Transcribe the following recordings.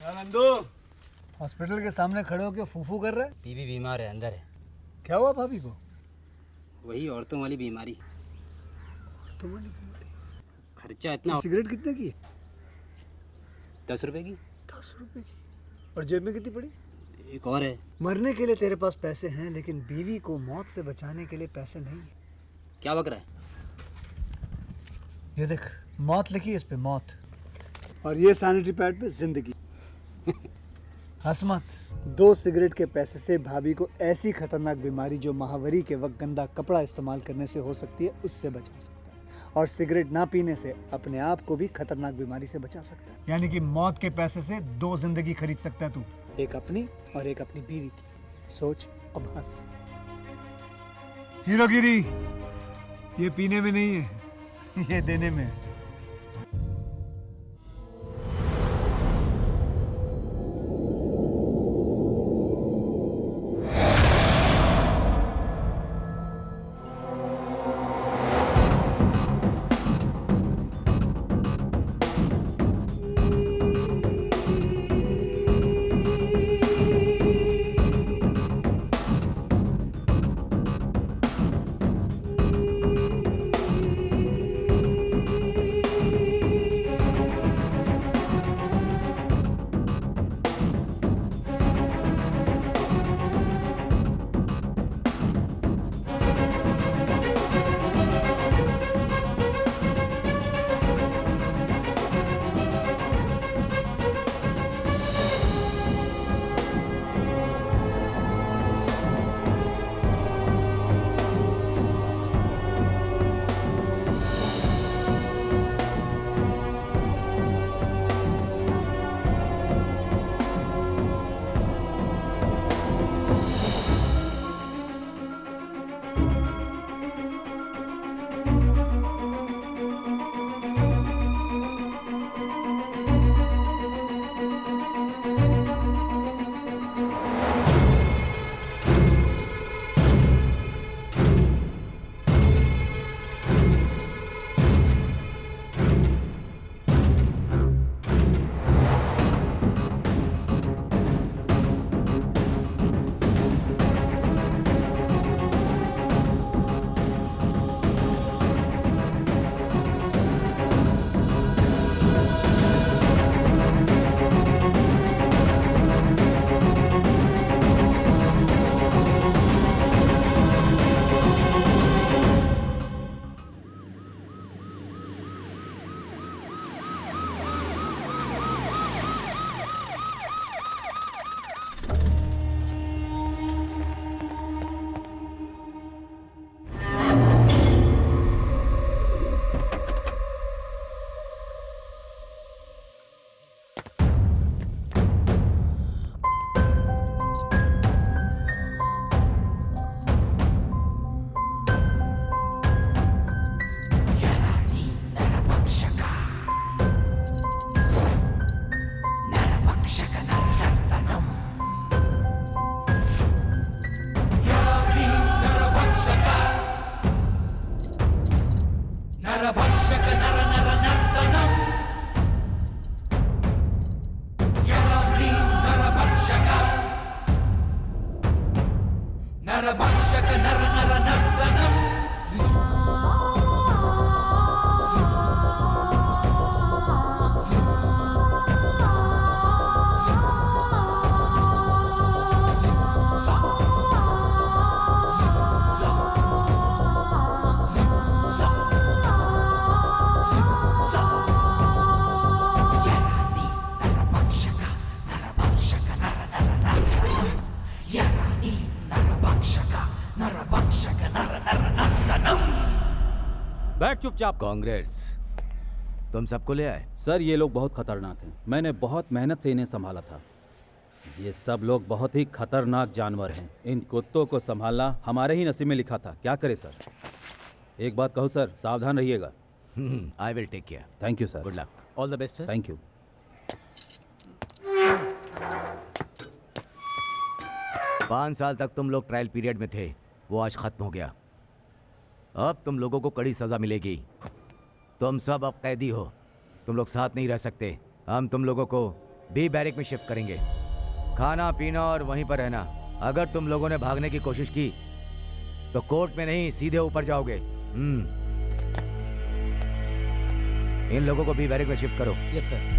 Nandu, hospital के सामने खड़े होकर फूफू कर रहा है। बीवी बीमार है, अंदर है। क्या हुआ भाभी को? वही औरतों वाली बीमारी। औरतों वाली बीमारी? खर्चा इतना। सिगरेट कितने की है? 10 रुपए की। 10 रुपए की? और जेब में कितनी पड़ी? एक और है। मरने के लिए तेरे पास पैसे हैं, लेकिन बीवी को मौत से बचाने के लिए पैसे नहीं है। क्या बक रहा है? ये देख, मौत लिखी है इस पे, मौत। और ये सैनिटरी पैड पे जिंदगी। हंस मत। 2 सिगरेट के पैसे से भाभी को ऐसी खतरनाक बीमारी जो महावरी के वक्त गंदा कपड़ा इस्तेमाल करने से हो सकती है, उससे बचा सकता है। और सिगरेट ना पीने से अपने आप को भी खतरनाक बीमारी से बचा सकता है। यानी कि मौत के पैसे से 2 जिंदगी खरीद सकता है तू, एक अपनी और एक अपनी बीवी की। सोच, अब हंस। हीरोगिरी ये पीने में नहीं है, ये देने में है। बैठ चुपचाप। कांग्रेस, तुम सबको ले आए? सर, ये लोग बहुत खतरनाक हैं। मैंने बहुत मेहनत से इन्हें संभाला था। ये सब लोग बहुत ही खतरनाक जानवर हैं। इन कुत्तों को संभालना हमारे ही नसीब में लिखा था। क्या करें सर? एक बात कहूँ सर, सावधान रहिएगा। I will take care. Thank you sir. Good luck. All the best sir. Thank you. 5 साल तक तुम लोग ट्रायल पीरियड में थे, वो आज खत्म हो गया। अब तुम लोगों को कड़ी सजा मिलेगी। तुम सब अब कैदी हो। तुम लोग साथ नहीं रह सकते। हम तुम लोगों को बी बैरक में शिफ्ट करेंगे। खाना पीना और वहीं पर रहना। अगर तुम लोगों ने भागने की कोशिश की तो कोर्ट में नहीं, सीधे ऊपर जाओगे। इन लोगों को बी बैरक में शिफ्ट करो। Yes sir.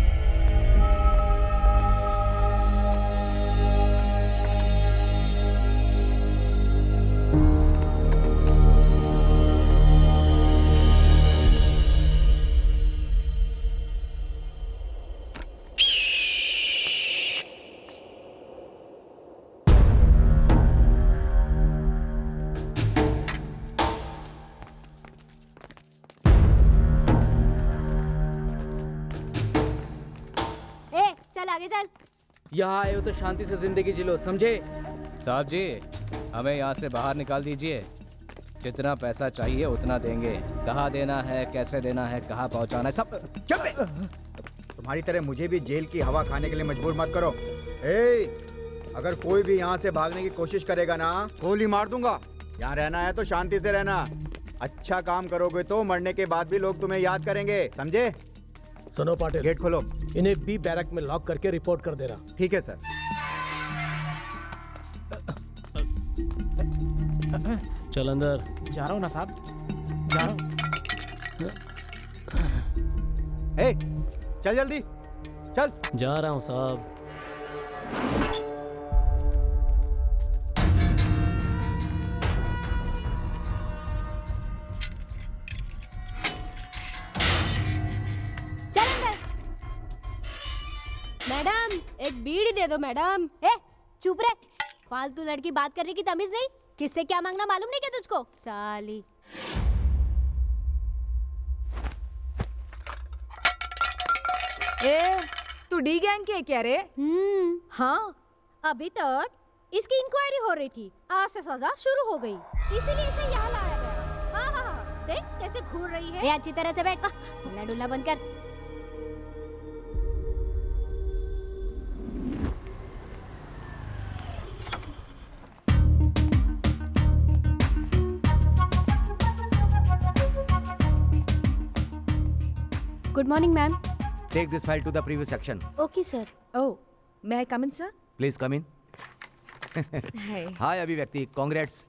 ए चल आगे चल। यहाँ आए हो तो शांति से जिंदगी जी लो, समझे? साहब जी, हमें यहाँ से बाहर निकाल दीजिए। जितना पैसा चाहिए उतना देंगे। कहाँ देना है, कैसे देना है, कहाँ पहुँचाना है, सब। चुप बे! तुम्हारी तरह मुझे भी जेल की हवा खाने के लिए मजबूर मत करो। अगर कोई भी यहाँ से भागने की कोशिश करेगा ना, गोली मार दूंगा। यहाँ रहना है तो शांति से रहना। अच्छा काम करोगे तो मरने के बाद भी लोग तुम्हें याद करेंगे, समझे? सुनो पाटिल, गेट खोलो। इन्हें बी बैरक में लॉक करके रिपोर्ट कर देना। ठीक है सर। चल अंदर। जा रहा हूँ ना साहब, जा रहा हूँ। चल जल्दी चल। जा रहा हूँ साहब। चल अंदर। मैडम एक बीड़ी दे दो मैडम। ए चुप रहे, फालतू लड़की बात करने की तमीज नहीं। किससे क्या मांगना मालूम नहीं क्या तुझको? साली। ए, तू डी गैंग की है क्या रे? हाँ, अभी तक इसकी इंक्वायरी हो रही थी, आज से सजा शुरू हो गई, इसीलिए इसे यहाँ लाया गया। हाँ हाँ हाँ, देख कैसे घूर रही है। अच्छी तरह से बैठ, हिला डुला बंद कर। Good morning ma'am. Take this file to the previous section. Okay sir. Oh, may I come in sir? Please come in. Hi Abhivyakti, congrats.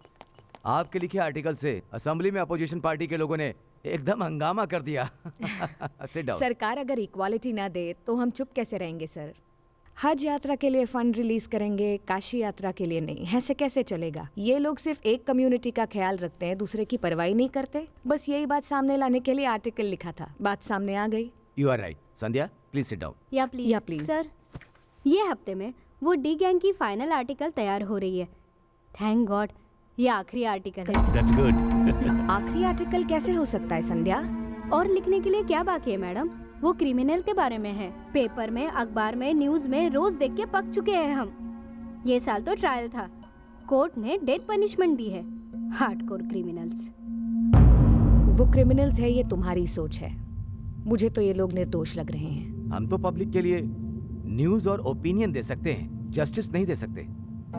आपके लिखे आर्टिकल से असेंबली में अपोजिशन पार्टी के लोगों ने एकदम हंगामा कर दिया। Sit down. सरकार अगर इक्वालिटी ना दे तो हम चुप कैसे रहेंगे सर? हज यात्रा के लिए फंड रिलीज करेंगे, काशी यात्रा के लिए नहीं। ऐसे कैसे चलेगा? ये लोग सिर्फ एक कम्युनिटी का ख्याल रखते हैं, दूसरे की परवाही नहीं करते। बस यही बात सामने लाने के लिए आर्टिकल लिखा था, बात सामने आ गई। You are right. Sandhya, please sit down. या प्लीज सर, ये हफ्ते में वो डी गैंग की फाइनल आर्टिकल तैयार हो रही है। थैंक गॉड ये आखिरी आर्टिकल है। That's good. आखिरी आर्टिकल कैसे हो सकता है संध्या? और लिखने के लिए क्या बाकी है मैडम? वो क्रिमिनल के बारे में है। पेपर में, अखबार में, न्यूज में रोज देख के पक चुके हैं हम। ये साल तो ट्रायल था, कोर्ट ने डेथ पनिशमेंट दी है। Hardcore criminals. वो क्रिमिनल्स है, ये तुम्हारी सोच है। मुझे तो ये लोग निर्दोष लग रहे हैं। हम तो पब्लिक के लिए न्यूज और ओपिनियन दे सकते हैं, जस्टिस नहीं दे सकते।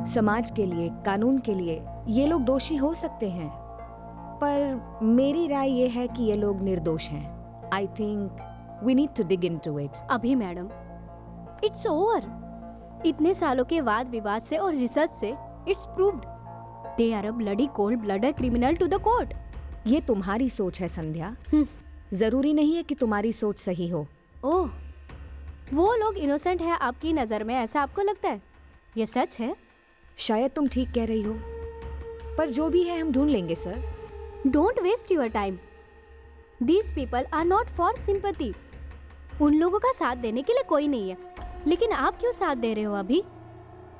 समाज के लिए, कानून के लिए ये लोग दोषी हो सकते हैं, पर मेरी राय ये है कि ये लोग निर्दोष हैं। I think we need to dig into it. अभी मैडम, इट्स ओवर। इतने सालों के वाद विवाद से और रिसर्च से it's proved they are a bloody cold blooded criminal to the court. ये तुम्हारी सोच है संध्या, जरूरी नहीं है कि तुम्हारी सोच सही हो। ओह, वो लोग इनोसेंट है आपकी नजर में, ऐसा आपको लगता है? ये सच है? शायद तुम ठीक कह रही हो, पर जो भी है हम ढूंढ लेंगे sir. Don't waste your time. These people are not for sympathy. उन लोगों का साथ देने के लिए कोई नहीं है, लेकिन आप क्यों साथ दे रहे हो अभी?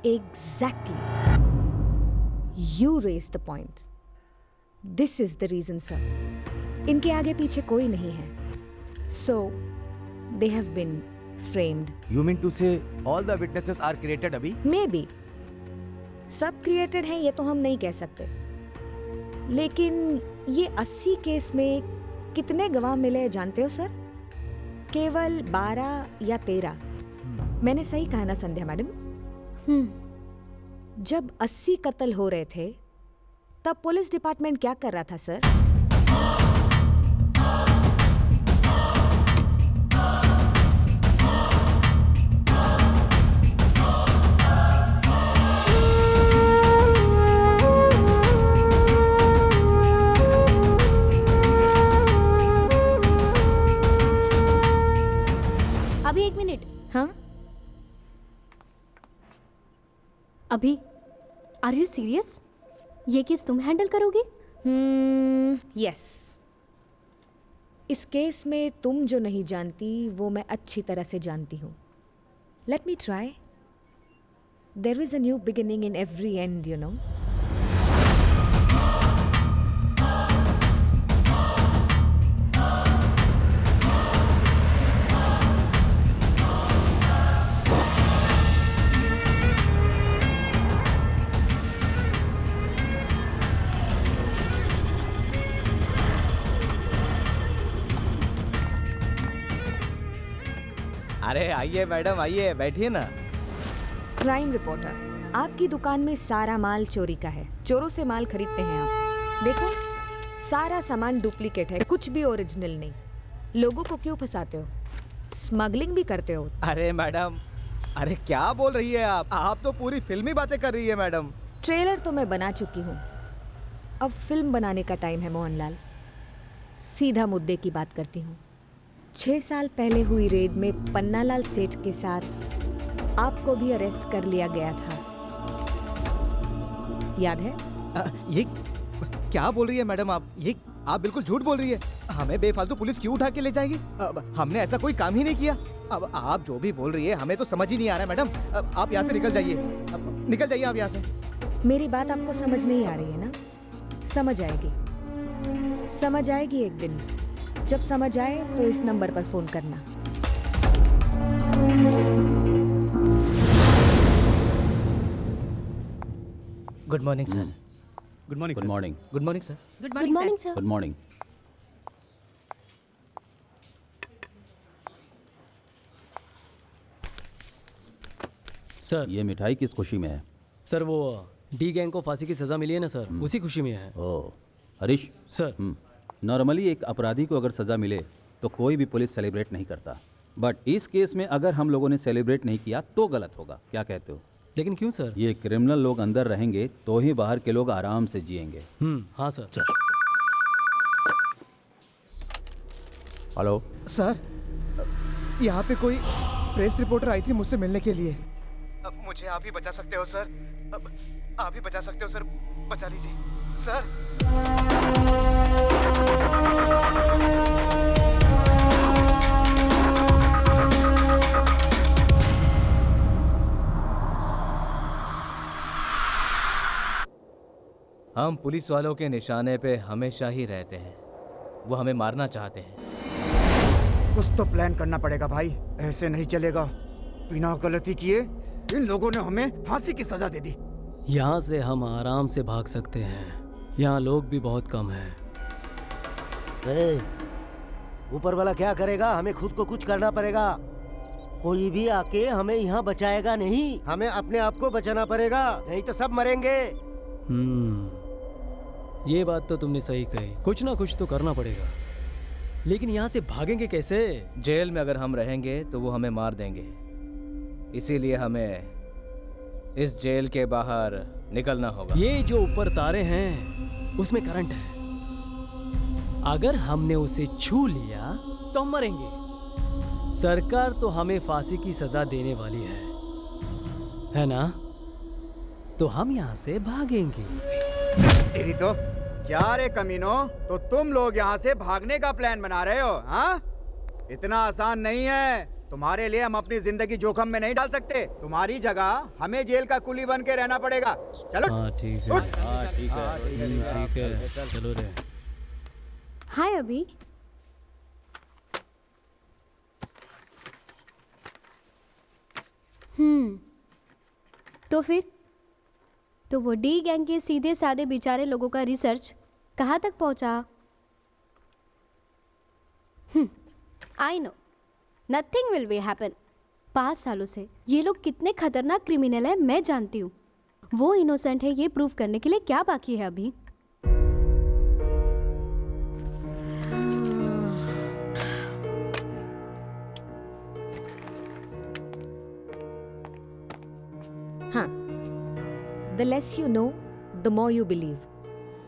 Exactly. You raised the point. This is the reason, sir. इनके आगे पीछे कोई नहीं है. So, they have been framed. You mean to say all the witnesses are created अभी? Maybe. सब क्रिएटेड हैं ये तो हम नहीं कह सकते, लेकिन ये 80 केस में कितने गवाह मिले जानते हो सर? केवल 12 या 13. मैंने सही कहा ना संध्या मैडम? जब 80 कत्ल हो रहे थे तब पुलिस डिपार्टमेंट क्या कर रहा था सर? अभी आर यू सीरियस? ये केस तुम हैंडल करोगी? यस। इस केस में तुम जो नहीं जानती वो मैं अच्छी तरह से जानती हूँ। Let me try. There is a new beginning in every end, you know. अरे आइए मैडम, आइए बैठिए ना। क्राइम रिपोर्टर, आपकी दुकान में सारा माल चोरी का है। चोरों से माल खरीदते हैं आप। देखो, सारा सामान डुप्लीकेट है, कुछ भी ओरिजिनल नहीं। लोगों को क्यों फंसाते हो? स्मगलिंग भी करते हो। अरे मैडम, अरे क्या बोल रही है आप तो पूरी फिल्मी बातें कर रही है मैडम। ट्रेलर तो मैं बना चुकी हूँ, अब फिल्म बनाने का टाइम है मोहनलाल। सीधा मुद्दे की बात करती हूँ। 6 साल पहले हुई रेड में पन्नालाल सेठ के साथ आपको भी अरेस्ट कर लिया गया था, याद है? ये क्या बोल रही है मैडम आप? ये आप बिल्कुल झूठ बोल रही है। हमें बेफालतू पुलिस क्यों उठा के ले जाएगी? अब हमने ऐसा कोई काम ही नहीं किया। अब आप जो भी बोल रही है हमें तो समझ ही नहीं आ रहा है मैडम। अब आप यहाँ से निकल जाइए, निकल जाइए आप यहाँ से। मेरी बात आपको समझ नहीं आ रही है ना? समझ आएगी, समझ आएगी एक दिन। जब समझ आए तो इस नंबर पर फोन करना। Good morning sir. Good morning. Good morning. Good morning sir. Good morning sir. Good morning. Sir ये मिठाई किस खुशी में है? सर वो डी गैंग को फांसी की सज़ा मिली है ना सर, उसी खुशी में है। ओह हरीश सर नॉर्मली एक अपराधी को अगर सज़ा मिले तो कोई भी पुलिस सेलिब्रेट नहीं करता, बट इस केस में अगर हम लोगों ने सेलिब्रेट नहीं किया तो गलत होगा। क्या कहते हो? लेकिन क्यों सर? ये क्रिमिनल लोग अंदर रहेंगे तो ही बाहर के लोग आराम से जिएंगे। हाँ सर। हेलो सर, यहाँ पे कोई प्रेस रिपोर्टर आई थी मुझसे मिलने के लिए। अब मुझे आप ही बचा सकते हो सर। अब आप ही बचा सकते हो सर, बचा लीजिए सर। हम पुलिस वालों के निशाने पे हमेशा ही रहते हैं। वो हमें मारना चाहते हैं। कुछ तो प्लान करना पड़ेगा भाई, ऐसे नहीं चलेगा। बिना गलती किए इन लोगों ने हमें फांसी की सजा दे दी। यहाँ से हम आराम से भाग सकते हैं, यहाँ लोग भी बहुत कम हैं। ऊपर वाला क्या करेगा? हमें खुद को कुछ करना पड़ेगा। कोई भी आके हमें यहाँ बचाएगा नहीं, हमें अपने आप को बचाना पड़ेगा, नहीं तो सब मरेंगे। ये बात तो तुमने सही कही। कुछ ना कुछ तो करना पड़ेगा, लेकिन यहाँ से भागेंगे कैसे? जेल में अगर हम रहेंगे तो वो हमें मार देंगे, इसीलिए हमें इस जेल के बाहर निकलना होगा। ये जो ऊपर तारे हैं उसमें करंट है, अगर हमने उसे छू लिया तो हम मरेंगे। सरकार तो हमें फांसी की सजा देने वाली है ना? तो हम यहाँ से भागेंगे। तेरी तो क्या रे कमीनो, तो तुम लोग यहाँ से भागने का प्लान बना रहे हो? हाँ, इतना आसान नहीं है। तुम्हारे लिए हम अपनी जिंदगी जोखम में नहीं डाल सकते। तुम्हारी जगह हमें जेल का कुली बन के रहना पड़ेगा। चलो। हाँ ठीक है, हाँ ठीक है, ठीक है, चलो रे। हाय अभी। तो फिर तो वो डी गैंग के सीधे साधे बेचारे लोगों का रिसर्च कहाँ तक पहुँचा? I know nothing will be happen. 5 सालों से ये लोग कितने खतरनाक क्रिमिनल हैं मैं जानती हूँ। वो इनोसेंट है ये प्रूव करने के लिए क्या बाकी है अभी? हाँ, the less you know the more you believe.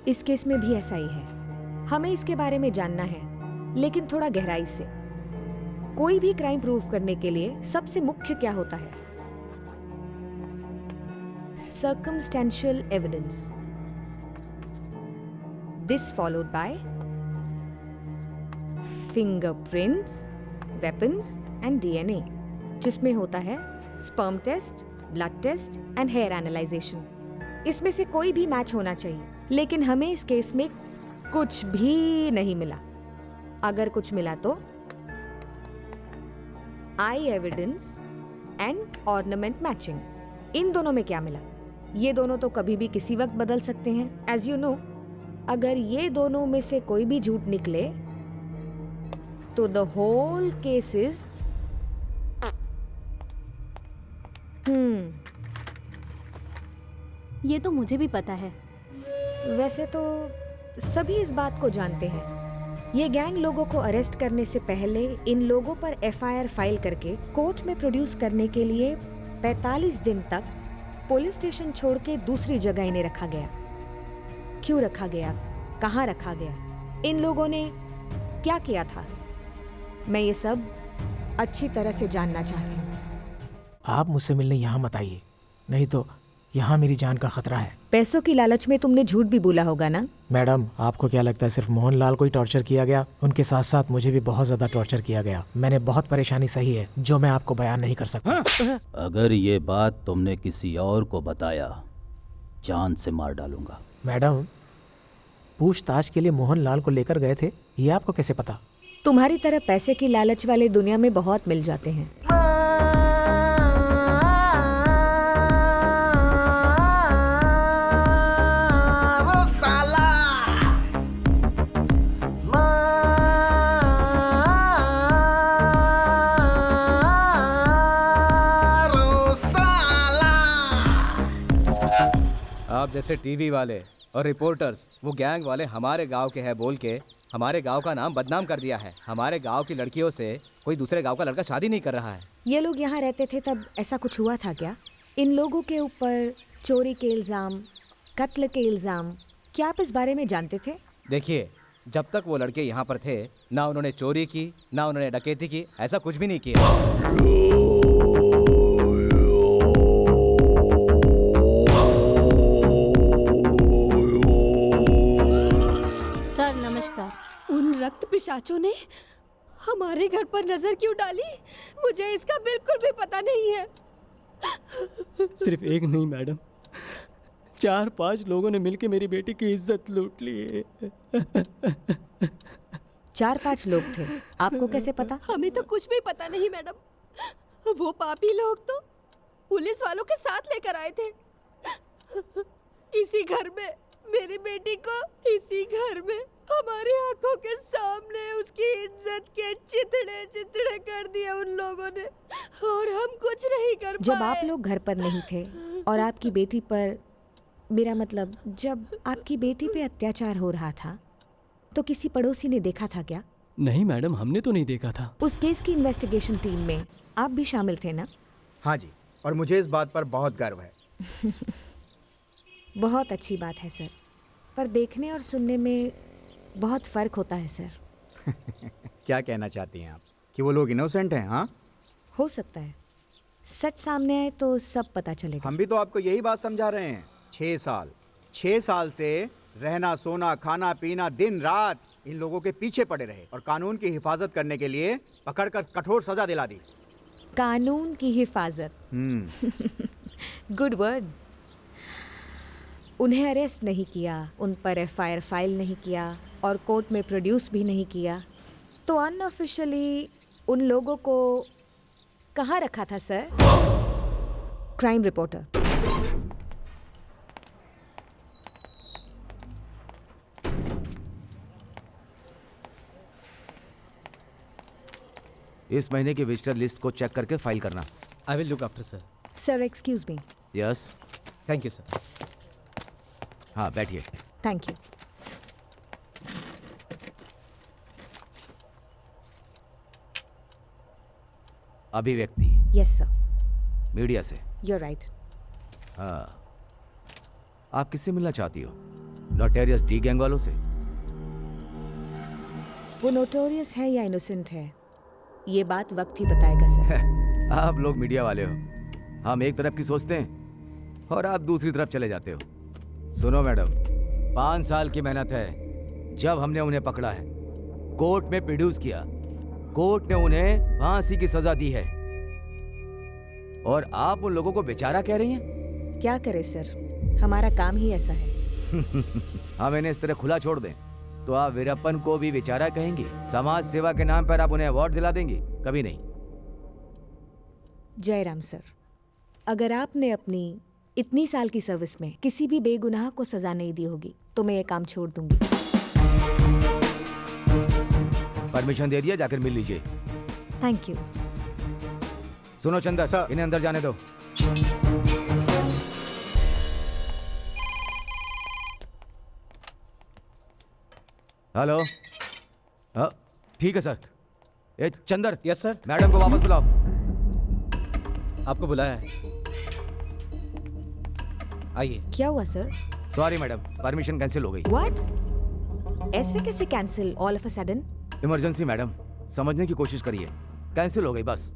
इस केस में भी ऐसा ही है। हमें इसके बारे में जानना है, लेकिन थोड़ा गहराई से। कोई भी क्राइम प्रूव करने के लिए सबसे मुख्य क्या होता है? circumstantial evidence. This followed by fingerprints, weapons and DNA, जिसमें होता है sperm test, blood test and hair analyzation. इसमें से कोई भी मैच होना चाहिए, लेकिन हमें इस केस में कुछ भी नहीं मिला। अगर कुछ मिला तो आई एविडेंस एंड ऑर्नामेंट मैचिंग। इन दोनों में क्या मिला? ये दोनों तो कभी भी किसी वक्त बदल सकते हैं, एज यू नो। अगर ये दोनों में से कोई भी झूठ निकले तो द होल केस इज ये तो मुझे भी पता है। वैसे तो सभी इस बात को जानते हैं। ये गैंग लोगों को अरेस्ट करने से पहले इन लोगों पर एफआईआर फाइल करके कोर्ट में प्रोड्यूस करने के लिए 45 दिन तक पुलिस स्टेशन छोड़ के दूसरी जगह इन्हें रखा गया। क्यों रखा गया, कहाँ रखा गया, इन लोगों ने क्या किया था, मैं ये सब अच्छी तरह से जानना चाहती हूँ। आप मुझसे मिलने यहाँ मत आइए, नहीं तो यहाँ मेरी जान का खतरा है। पैसों की लालच में तुमने झूठ भी बोला होगा ना? मैडम, आपको क्या लगता है सिर्फ मोहनलाल को ही टॉर्चर किया गया? उनके साथ साथ मुझे भी बहुत ज्यादा टॉर्चर किया गया। मैंने बहुत परेशानी सही है जो मैं आपको बयान नहीं कर सकता। अगर ये बात तुमने किसी और को बताया, जान से मार डालूंगा। मैडम, पूछताछ के लिए मोहनलाल को लेकर गए थे, ये आपको कैसे पता? तुम्हारी तरह पैसे की लालच वाले दुनिया में बहुत मिल जाते हैं। आप जैसे टीवी वाले और रिपोर्टर्स, वो गैंग वाले हमारे गांव के हैं बोल के हमारे गांव का नाम बदनाम कर दिया है। हमारे गांव की लड़कियों से कोई दूसरे गांव का लड़का शादी नहीं कर रहा है। ये लोग यहाँ रहते थे तब ऐसा कुछ हुआ था क्या? इन लोगों के ऊपर चोरी के इल्ज़ाम, कत्ल के इल्ज़ाम, क्या आप इस बारे में जानते थे? देखिए, जब तक वो लड़के यहाँ पर थे, ना उन्होंने चोरी की, ना उन्होंने डकैती की, ऐसा कुछ भी नहीं किया। सर नमस्कार। उन रक्त पिशाचों ने हमारे घर पर नजर क्यों डाली? मुझे इसका बिल्कुल भी पता नहीं है। सिर्फ एक नहीं मैडम, 4-5 लोगों ने मिलकर मेरी बेटी की इज्जत लूट ली है। 4-5 लोग थे, आपको कैसे पता? हमें तो कुछ भी पता नहीं मैडम। वो पापी लोग तो पुलिस वालों के साथ लेकर आए थे। इसी घर में मेरी बेटी को, इसी घर में हमारी आंखों के सामने उसकी इज्जत के चितड़े चितड़े कर दिए उन लोगों ने, और हम कुछ नहीं कर पाए। जब आप लोग घर पर नहीं थे और आपकी बेटी पर, मेरा मतलब जब आपकी बेटी पे अत्याचार हो रहा था, तो किसी पड़ोसी ने देखा था क्या? नहीं मैडम, हमने तो नहीं देखा था। उस केस की इन्वेस्टिगेशन टीम में आप भी शामिल थे ना? हाँ जी, और मुझे इस बात पर बहुत गर्व है। बहुत अच्छी बात है सर, पर देखने और सुनने में बहुत फर्क होता है सर। क्या कहना चाहती हैं आप, कि वो लोग इनोसेंट हैं? हाँ, हो सकता है, सच सामने आए तो सब पता चलेगा। हम भी तो आपको यही बात समझा रहे हैं। 6 साल से रहना सोना खाना पीना दिन रात इन लोगों के पीछे पड़े रहे और कानून की हिफाजत करने के लिए पकड़कर कठोर सजा दिला दी। कानून की हिफाजत, गुड वर्ड। उन्हें अरेस्ट नहीं किया, उन पर एफआईआर फाइल नहीं किया और कोर्ट में प्रोड्यूस भी नहीं किया, तो अनऑफिशियली उन लोगों को कहाँ रखा था सर? Crime reporter. इस महीने की विजिटर लिस्ट को चेक करके फाइल करना। I will look after sir. Sir excuse me. Yes, thank you sir. हाँ बैठिए। Thank you. Abhivyakti. Yes sir. Media से। You are right. हाँ, आप किससे मिलना चाहती हो? नोटेरियस डी गैंग वालों से? वो नोटोरियस है या इनोसेंट है, ये बात वक्त ही बताएगा सर। आप लोग मीडिया वाले हो, हम एक तरफ की सोचते हैं और आप दूसरी तरफ चले जाते हो। सुनो मैडम, 5 साल की मेहनत है। जब हमने उन्हें पकड़ा है, कोर्ट में प्रोड्यूस किया, कोर्ट ने उन्हें फांसी की सजा दी है, और आप उन लोगों को बेचारा कह रही हैं? क्या करें सर, हमारा काम ही ऐसा है। हम इन्हें इस तरह खुला छोड़ दें तो आप वीरप्पन को भी बेचारा कहेंगे? समाज सेवा के नाम पर आप उन्हें अवार्ड दिला देंगे? कभी नहीं। जयराम सर, अगर आपने अपनी इतनी साल की सर्विस में किसी भी बेगुनाह को सजा नहीं दी होगी तो मैं ये काम छोड़ दूंगी। परमिशन दे दिया, जाकर मिल लीजिए। Thank you. सुनो चंदा सर, इन्हें अंदर जाने दो। हेलो। ठीक है सर। ए चंदर। Yes sir. मैडम को वापस बुलाओ। आपको बुलाया है, आइए। क्या हुआ sir? Sorry madam, permission cancel हो गई। व्हाट? ऐसे कैसे cancel all of a sudden? Emergency madam, समझने की कोशिश करिए। कैंसिल हो गई बस।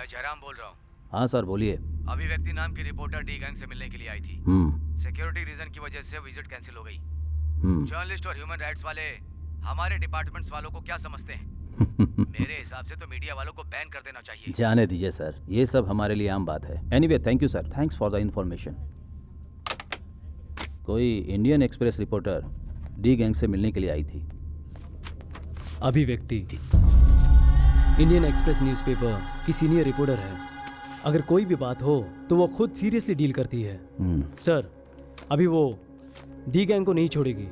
जयराम बोल रहा हूँ। हाँ सर बोलिए। अभिव्यक्ति नाम की रिपोर्टर डी गैंग से मिलने के लिए आई थी। सिक्योरिटी रीजन की वजह से विजिट कैंसिल हो गई। जर्नलिस्ट और ह्यूमन राइट्स वाले हमारे डिपार्टमेंट्स वालों को क्या समझते हैं? मेरे हिसाब से तो मीडिया वालों को बैन कर देना चाहिए। जाने दीजिए सर, ये सब हमारे लिए आम बात है। Anyway thank you sir, thanks for the information. कोई Indian Express reporter D gang से मिलने के लिए आई थी। अभिव्यक्ति इंडियन एक्सप्रेस न्यूज़पेपर की सीनियर रिपोर्टर है। अगर कोई भी बात हो तो वो खुद सीरियसली डील करती है। सर, अभी वो डी गैंग को नहीं छोड़ेगी।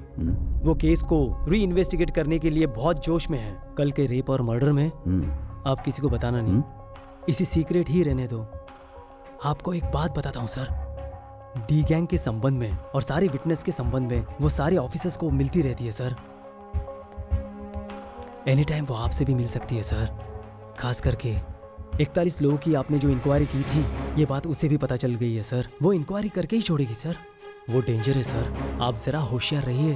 वो केस को री इन्वेस्टिगेट करने के लिए बहुत जोश में है। कल के रेप और मर्डर में आप किसी को बताना नहीं, इसी सीक्रेट ही रहने दो। आपको एक बात बताता हूँ सर, डी गैंग के संबंध में और सारे विटनेस के संबंध में वो सारे ऑफिसर्स को मिलती रहती है सर। एनी टाइम वो आपसे भी मिल सकती है सर। खास करके 41 लोगों की आपने जो इंक्वायरी की थी, ये बात उसे भी पता चल गई है सर। वो इंक्वायरी करके ही छोड़ेगी सर। वो डेंजर है सर, आप जरा होशियार रहिए।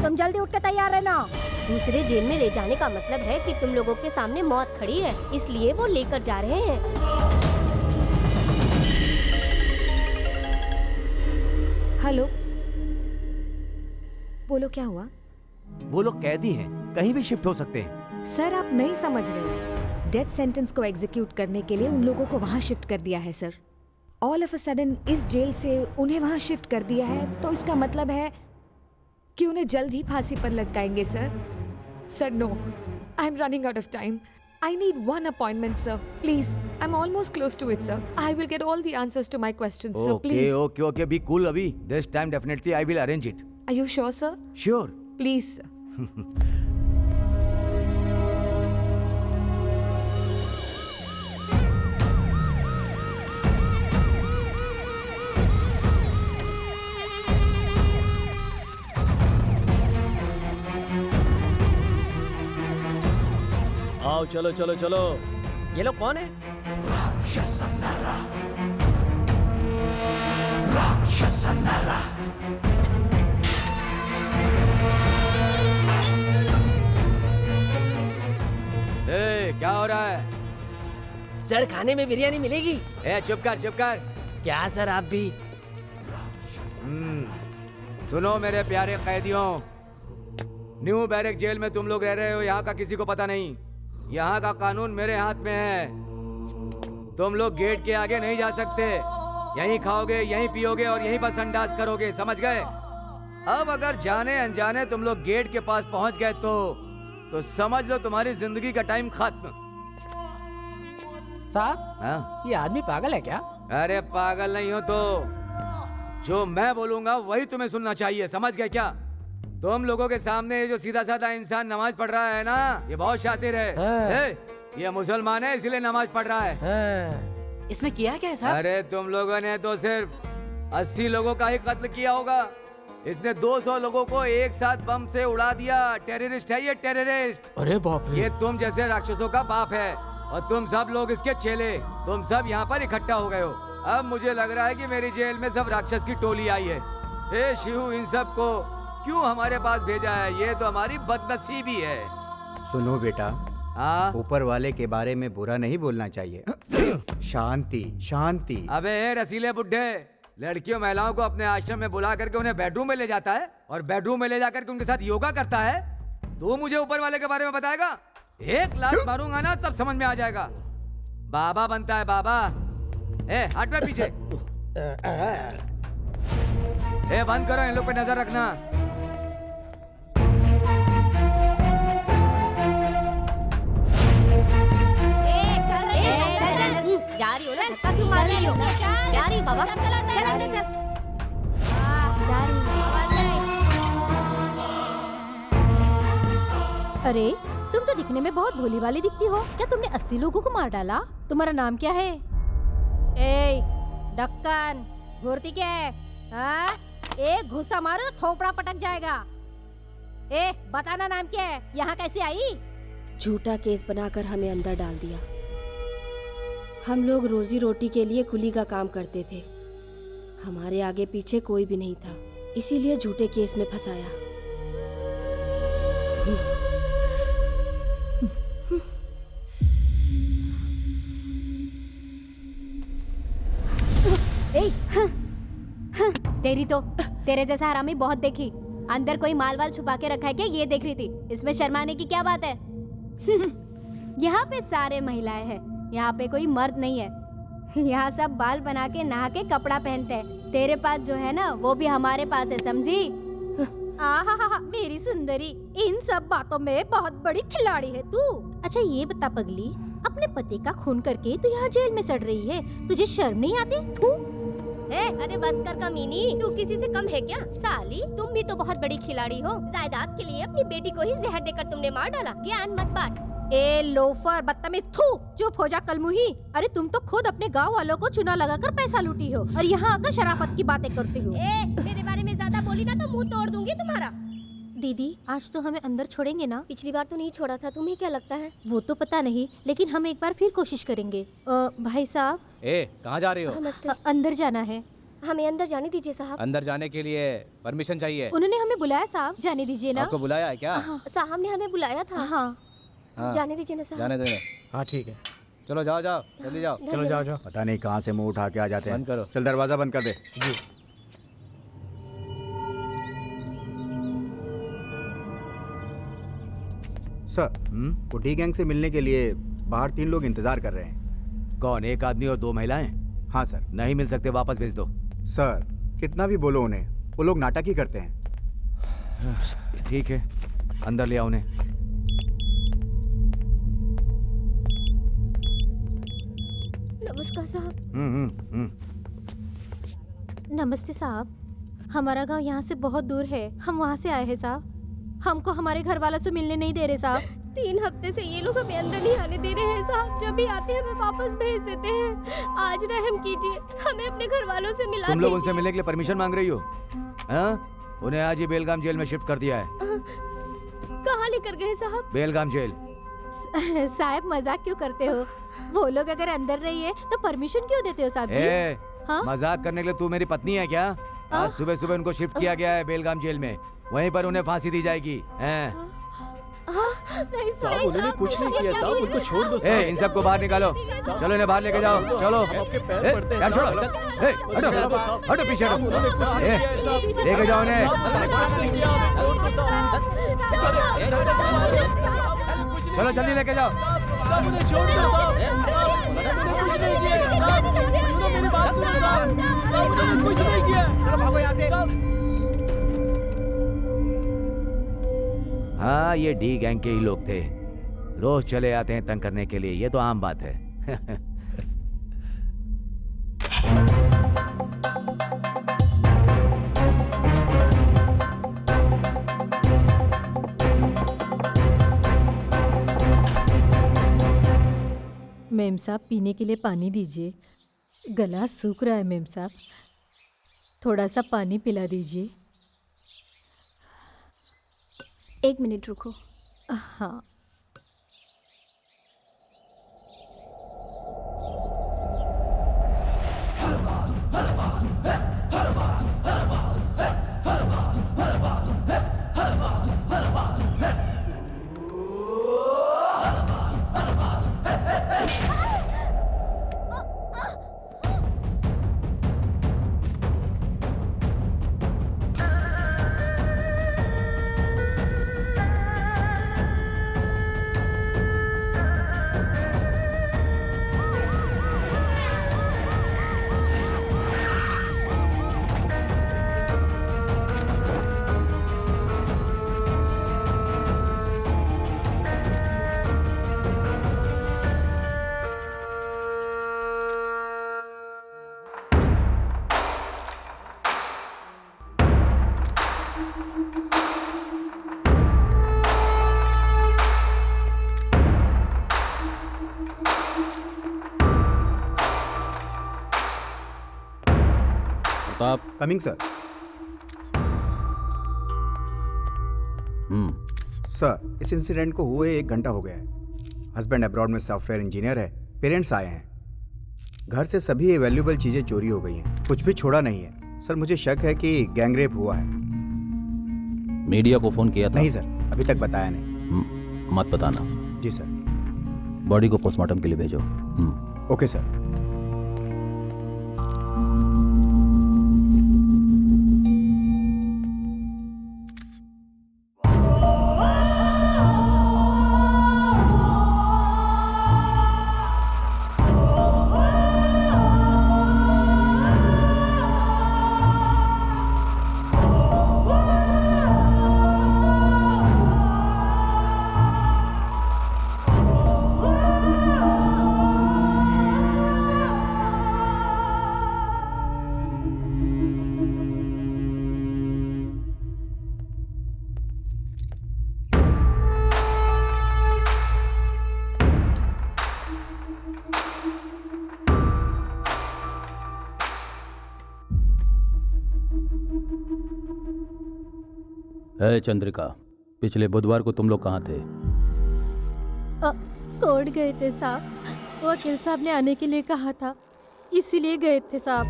तुम जल्दी उठ के तैयार रहना। दूसरे जेल में ले जाने का मतलब है कि तुम लोगों के सामने मौत खड़ी है, इसलिए वो लेकर जा रहे हैं। हेलो, बोलो क्या हुआ? वो लोग कैदी हैं, कहीं भी शिफ्ट हो सकते हैं। सर आप नहीं समझ रहे हो। डेथ सेंटेंस को एग्जीक्यूट करने के लिए उन लोगों को वहाँ शिफ्ट कर दिया है sir. All of a sudden इस जेल से उन्हें वहाँ शिफ्ट कर दिया है, तो इसका मतलब है कि उन्हें जल्द ही फांसी पर लटकाएंगे sir. Sir no, I am running out of time. I need one appointment, sir. Please, I'm almost close to it, sir. I will get all the answers to my questions, sir. Please. Okay. Be cool, Abhi. This time definitely I will arrange it. Are you sure, sir? Sure. Please, sir. आओ चलो चलो चलो। ये लोग कौन है? क्या हो रहा है? सर खाने में बिरयानी मिलेगी? चुप कर। क्या सर आप भी? सुनो मेरे प्यारे कैदियों, न्यू बैरक जेल में तुम लोग रह रहे हो, यहाँ का किसी को पता नहीं। यहाँ का कानून मेरे हाथ में है। तुम लोग गेट के आगे नहीं जा सकते। यहीं खाओगे, यहीं पियोगे और यहीं पर संडास करोगे, समझ गए? अब अगर जाने अनजाने तुम लोग गेट के पास पहुंच गए तो समझ लो तुम्हारी जिंदगी का टाइम खत्म। साहब, ये आदमी पागल है क्या? अरे पागल नहीं हो तो जो मैं बोलूंगा वही तुम्हें सुनना चाहिए, समझ गए क्या? तुम लोगों के सामने ये जो सीधा साधा इंसान नमाज पढ़ रहा है ना, ये बहुत शातिर है। ये मुसलमान है इसलिए नमाज पढ़ रहा है। इसने किया क्या है साहब? अरे तुम लोगों ने तो सिर्फ 80 लोगों का ही कत्ल किया होगा। इसने 200 लोगों को एक साथ बम से उड़ा दिया। टेररिस्ट है ये, टेररिस्ट। अरे बाप रे। ये तुम जैसे राक्षसों का बाप है और तुम सब लोग इसके चेले। तुम सब यहाँ पर इकट्ठा हो गए हो। अब मुझे लग रहा है कि मेरी जेल में सब राक्षस की टोली आई है। हे शिव, इन सब को क्यों हमारे पास भेजा है? ये तो हमारी बदनसीबी है। सुनो बेटा, हाँ? ऊपर वाले के बारे में बुरा नहीं बोलना चाहिए। शांति शांति। अबे रसीले बुड्ढे, लड़कियों महिलाओं को अपने आश्रम में बुला करके उन्हें बेडरूम में ले जाता है और बेडरूम में ले जाकर के उनके साथ योगा करता है। तो मुझे ऊपर वाले के बारे में बताएगा? 1 लाख मारूंगा ना तब समझ में आ जाएगा। बाबा बनता है बाबा। ए हट में पीछे। ए बंद करो, इन लोग पे नजर रखना। जा रही हो ना, धक्का क्यों मार रही हो? जा रही बाबा, चल अंदर चल। जा रही। अरे तुम तो दिखने में बहुत भोली भाली दिखती हो। क्या तुमने 80 लोगों को मार डाला? तुम्हारा नाम क्या है? ए डक्कन, घूरती क्या है? हाँ? एक घुसा मारो तो थोपड़ा पटक जाएगा। ए बताना नाम क्या है? यहाँ कैसे आई? झूठा केस बनाकर हमें अंदर डाल दिया। हम लोग रोजी रोटी के लिए कुली का काम करते थे। हमारे आगे पीछे कोई भी नहीं था, इसीलिए झूठे केस में फंसाया। तेरी तो तेरे जैसा हरामी बहुत देखी। अंदर कोई माल वाल छुपा के रखा है क्या? ये देख रही थी। इसमें शर्माने की क्या बात है? यहाँ पे सारे महिलाएं हैं, यहाँ पे कोई मर्द नहीं है। यहाँ सब बाल बना के नहा के कपड़ा पहनते हैं। तेरे पास जो है ना वो भी हमारे पास है, समझी? आहा मेरी सुंदरी, इन सब बातों में बहुत बड़ी खिलाड़ी है तू। अच्छा ये बता पगली, अपने पति का खून करके तू यहाँ जेल में सड़ रही है, तुझे शर्म नहीं आती? तू अरे बस कर कमीनी, तू किसी से कम है क्या? साली तुम भी तो बहुत बड़ी खिलाड़ी हो। जायदाद के लिए अपनी बेटी को ही जहर देकर तुमने मार डाला। ज्ञान मत बांट। ए लोफर, बदतमीज, थू, चुप हो जा कलमुही। अरे तुम तो खुद अपने गांव वालों को चुना लगाकर पैसा लूटी हो और यहाँ आकर शराफत की बातें करती हो। मेरे बारे में ज्यादा बोली ना तो मुंह तोड़ दूंगी तुम्हारा। दीदी आज तो हमें अंदर छोड़ेंगे ना? पिछली बार तो नहीं छोड़ा था, तुम्हें क्या लगता है? वो तो पता नहीं, लेकिन हम एक बार फिर कोशिश करेंगे। भाई साहब। कहाँ जा रही हो? नमस्ते। अंदर जाना है। हमें अंदर जाने दीजिए साहब। अंदर जाने के लिए परमिशन चाहिए। उन्होंने हमें बुलाया साहब, जाने दीजिए ना। आपको बुलाया है क्या? साहब ने हमें बुलाया था। हाँ। जाने दीजिए ना साहब। जाने दो। हाँ ठीक है, चलो जाओ जाओ, जल्दी जाओ। चलो जाओ जाओ। पता नहीं कहाँ से मुंह उठा के आ जाते हैं। बंद करो। चल दरवाजा बंद कर दे। जी। सर, पुटी गैंग से मिलने के लिए बाहर 3 लोग इंतजार कर रहे हैं। कौन? 1 आदमी और 2 महिलाएं? हाँ सर। नहीं मिल सकते, वापस भेज दो। सर कितना भी बोलो उन्हें, वो लोग नाटक ही करते हैं। ठीक है, अंदर ले आओ उन्हें। नमस्कार साहब। नमस्ते साहब, हमारा गांव यहाँ से बहुत दूर है, हम वहाँ से आए हैं साहब। हमको हमारे घर वालों से मिलने नहीं दे रहे साहब। 3 हफ्ते से ये लोग हमें अंदर नहीं आने दे रहे हैं साहब। जब भी आते हैं हमें वापस भेज देते हैं। आज रहम कीजिए, हमें अपने घर वालों से मिला तुम लोग उनसे मिलने के लिए परमिशन मांग रही हो? हाँ? उन्हें आज ही बेलगाम जेल में शिफ्ट कर दिया है। कहाँ लेकर गए साहब? बेलगाम जेल। साहब मजाक क्यों करते हो? वो लोग अगर अंदर रही है तो परमिशन क्यों देते हो साहब जी? हाँ? मजाक करने के लिए तू मेरी पत्नी है क्या? आज सुबह सुबह उनको शिफ्ट किया गया है बेलगाम जेल में, वहीं पर उन्हें फांसी दी जाएगी। नहीं साहब, उन्होंने कुछ नहीं किया साहब, उनको छोड़ दो साहब। इन सबको बाहर निकालो, चलो इन्हें बाहर लेके जाओ। चलो यार छोड़ो, हटो पीछे हटो, लेके जाओ इन्हें। चलो जल्दी लेके जाओ। छोड़ दो कुछ नहीं किया। चलो भागो यहाँ से। हाँ, ये डी गैंग के ही लोग थे। रोज चले आते हैं तंग करने के लिए, ये तो आम बात है। मेम साहब पीने के लिए पानी दीजिए, गला सूख रहा है मेम साहब, थोड़ा सा पानी पिला दीजिए। एक मिनट रुको। हाँ। प्रताप। Coming sir. सर, इस इंसिडेंट को हुए 1 घंटा हो गया है। हस्बैंड अब्रॉड में सॉफ्टवेयर इंजीनियर है, पेरेंट्स आए हैं, घर से सभी वैल्यूएबल चीजें चोरी हो गई हैं, कुछ भी छोड़ा नहीं है। सर मुझे शक है कि गैंगरेप हुआ है। मीडिया को फोन किया था? नहीं सर, अभी तक बताया नहीं। मत बताना। जी सर। बॉडी को पोस्टमार्टम के लिए भेजो। Okay sir. चंद्रिका, पिछले बुधवार को तुम लोग कहाँ थे? कोर्ट गए थे साहब, तो वकील साहब ने आने के लिए कहा था, इसीलिए गए थे साहब।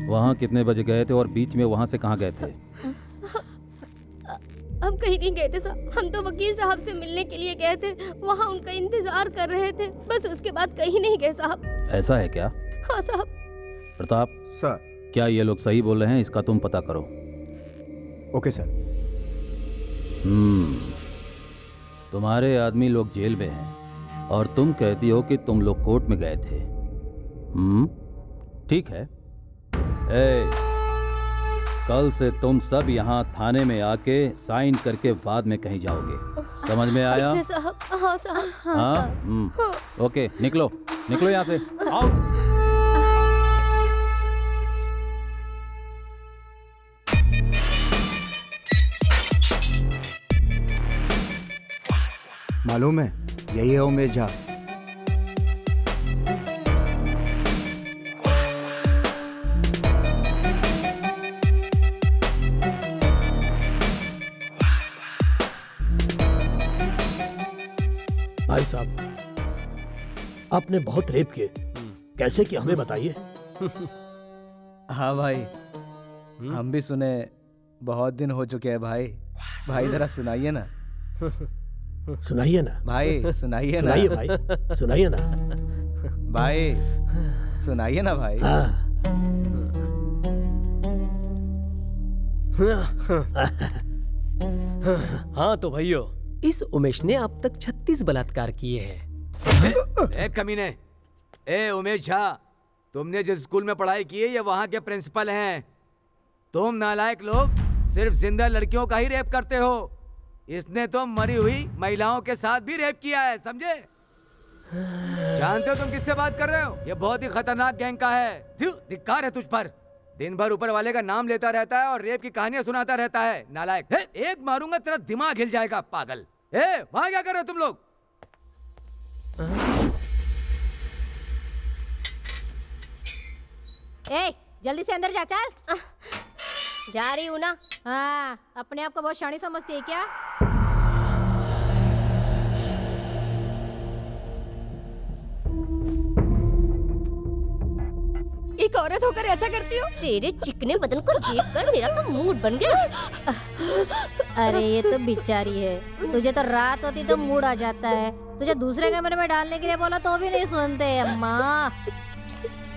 वहाँ कितने बजे गए थे और बीच में वहाँ से कहाँ गए थे? हम कहीं नहीं गए थे साहब, हम तो वकील साहब से मिलने के लिए गए थे, वहाँ उनका इंतजार कर रहे थे, बस उसके बाद कहीं नहीं गए साहब। ऐसा है क्या? हाँ साहब। प्रताप सर, क्या ये लोग सही बोल रहे हैं? इसका तुम पता करो। Okay sir. तुम्हारे आदमी लोग जेल में हैं और तुम कहती हो कि तुम लोग कोर्ट में गए थे। ठीक है। कल से तुम सब यहाँ थाने में आके साइन करके बाद में कहीं जाओगे, समझ में आया? साहब। हाँ साहब। हाँ। ओके, निकलो निकलो यहाँ से, आओ। मालूम है, यही है उमेश झा। भाई साहब, आपने बहुत रेप किए, कैसे किया हमें बताइए। हाँ भाई, हम भी सुने, बहुत दिन हो चुके हैं भाई। भाई जरा सुनाइए ना। सुनाइए ना भाई, सुनाइए ना। सुनाइए भाई, सुनाइए ना भाई, सुनाइए ना भाई। हाँ तो भाइयों, इस उमेश ने अब तक 36 बलात्कार किए हैं। ए कमीने, ए उमेश झा, तुमने जिस स्कूल में पढ़ाई की है ये वहाँ के प्रिंसिपल हैं। तुम नालायक लोग सिर्फ जिंदा लड़कियों का ही रेप करते हो। इसने तो मरी हुई महिलाओं के साथ भी रेप किया है, समझे? जानते हो तुम किससे बात कर रहे हो? ये बहुत ही खतरनाक गैंग का है। धिक्कार है तुझ पर। दिन भर ऊपर वाले का नाम लेता रहता है और रेप की कहानियां सुनाता रहता है, नालायक। एक मारूंगा तेरा दिमाग हिल जाएगा, पागल। वहां क्या कर रहे हो तुम लोग? जल्दी से अंदर जा, चल। जा रही हूँ ना। हाँ, अपने आप को बहुत शानी समझती है क्या? एक औरत होकर ऐसा करती हो? तेरे चिकने बदन को देखकर मेरा तो मूड बन गया। अरे ये तो बेचारी है, तुझे तो रात होती तो मूड आ जाता है, तुझे दूसरे कमरे में डालने के लिए बोला तो भी नहीं सुनते। अम्मा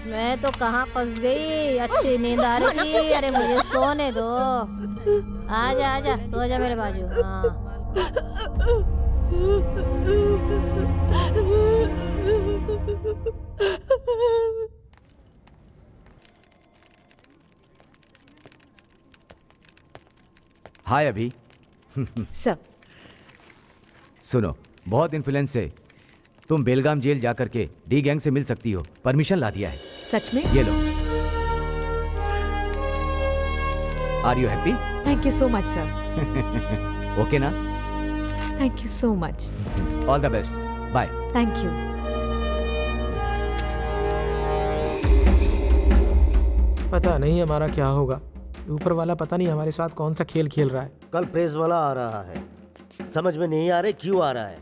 मैं तो कहाँ फंस गई, अच्छी नींद आ रही थी। अरे मुझे सोने दो, आजा आजा सो जा मेरे बाजू। हाँ हाय अभी। सब सुनो, बहुत इन्फ्लुएंस से तुम बेलगाम जेल जाकर के डी गैंग से मिल सकती हो, परमिशन ला दिया है। सच में? ये लो। Are you happy? Thank you so much sir. Okay ना? Thank you so much. All the best, bye. Thank you. पता नहीं हमारा क्या होगा, ऊपर वाला पता नहीं हमारे साथ कौन सा खेल खेल रहा है। कल प्रेस वाला आ रहा है, समझ में नहीं आ रहा क्यों आ रहा है।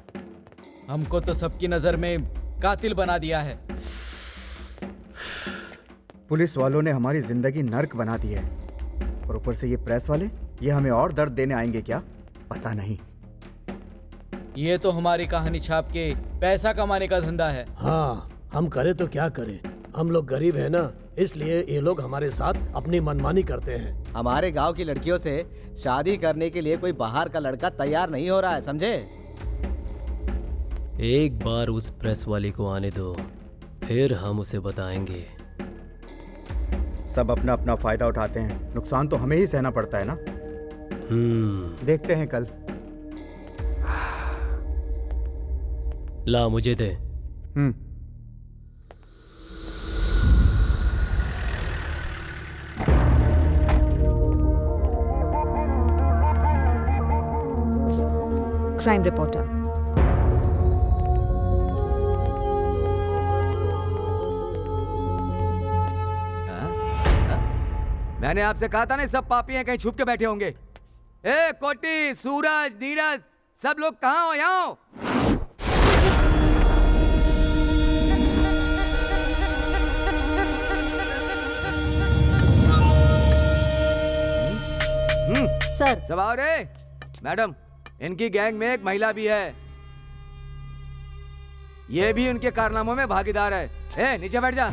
हमको तो सबकी नजर में कातिल बना दिया है। पुलिस वालों ने हमारी जिंदगी नर्क बना दी है, और ऊपर से ये प्रेस वाले, ये हमें और दर्द देने आएंगे क्या, पता नहीं। ये तो हमारी कहानी छाप के पैसा कमाने का धंधा है। हाँ, हम करें तो क्या करें, हम लोग गरीब हैं ना, इसलिए ये लोग हमारे साथ अपनी मनमानी करते हैं। हमारे गांव की लड़कियों से शादी करने के लिए कोई बाहर का लड़का तैयार नहीं हो रहा है, समझे? एक बार उस प्रेस वाली को आने दो, फिर हम उसे बताएंगे। सब अपना अपना फायदा उठाते हैं, नुकसान तो हमें ही सहना पड़ता है ना। देखते हैं कल। ला मुझे दे। Crime reporter. मैंने आपसे कहा था ना, सब पापी हैं, कहीं छुप के बैठे होंगे। ए कोटी, सूरज, नीरज, सब लोग कहाँ हो? यहाँ हो। सर। सब आओ रे। मैडम, इनकी गैंग में एक महिला भी है, ये भी उनके कारनामों में भागीदार है। ए नीचे बैठ जा।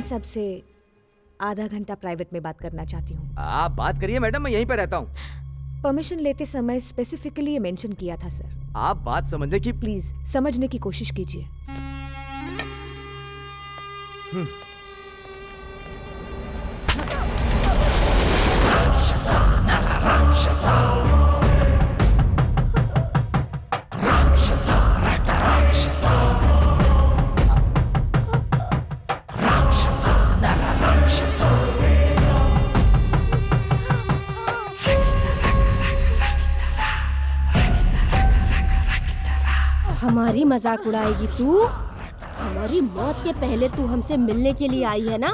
सबसे आधा घंटा प्राइवेट में बात करना चाहती हूँ। आप बात करिए मैडम, मैं यहीं पे रहता हूँ। परमिशन लेते समय स्पेसिफिकली ये मेंशन किया था सर। आप बात समझने की प्लीज समझने की कोशिश कीजिए। हमारी मजाक उड़ाएगी तू? हमारी मौत के पहले तू हमसे मिलने के लिए आई है ना?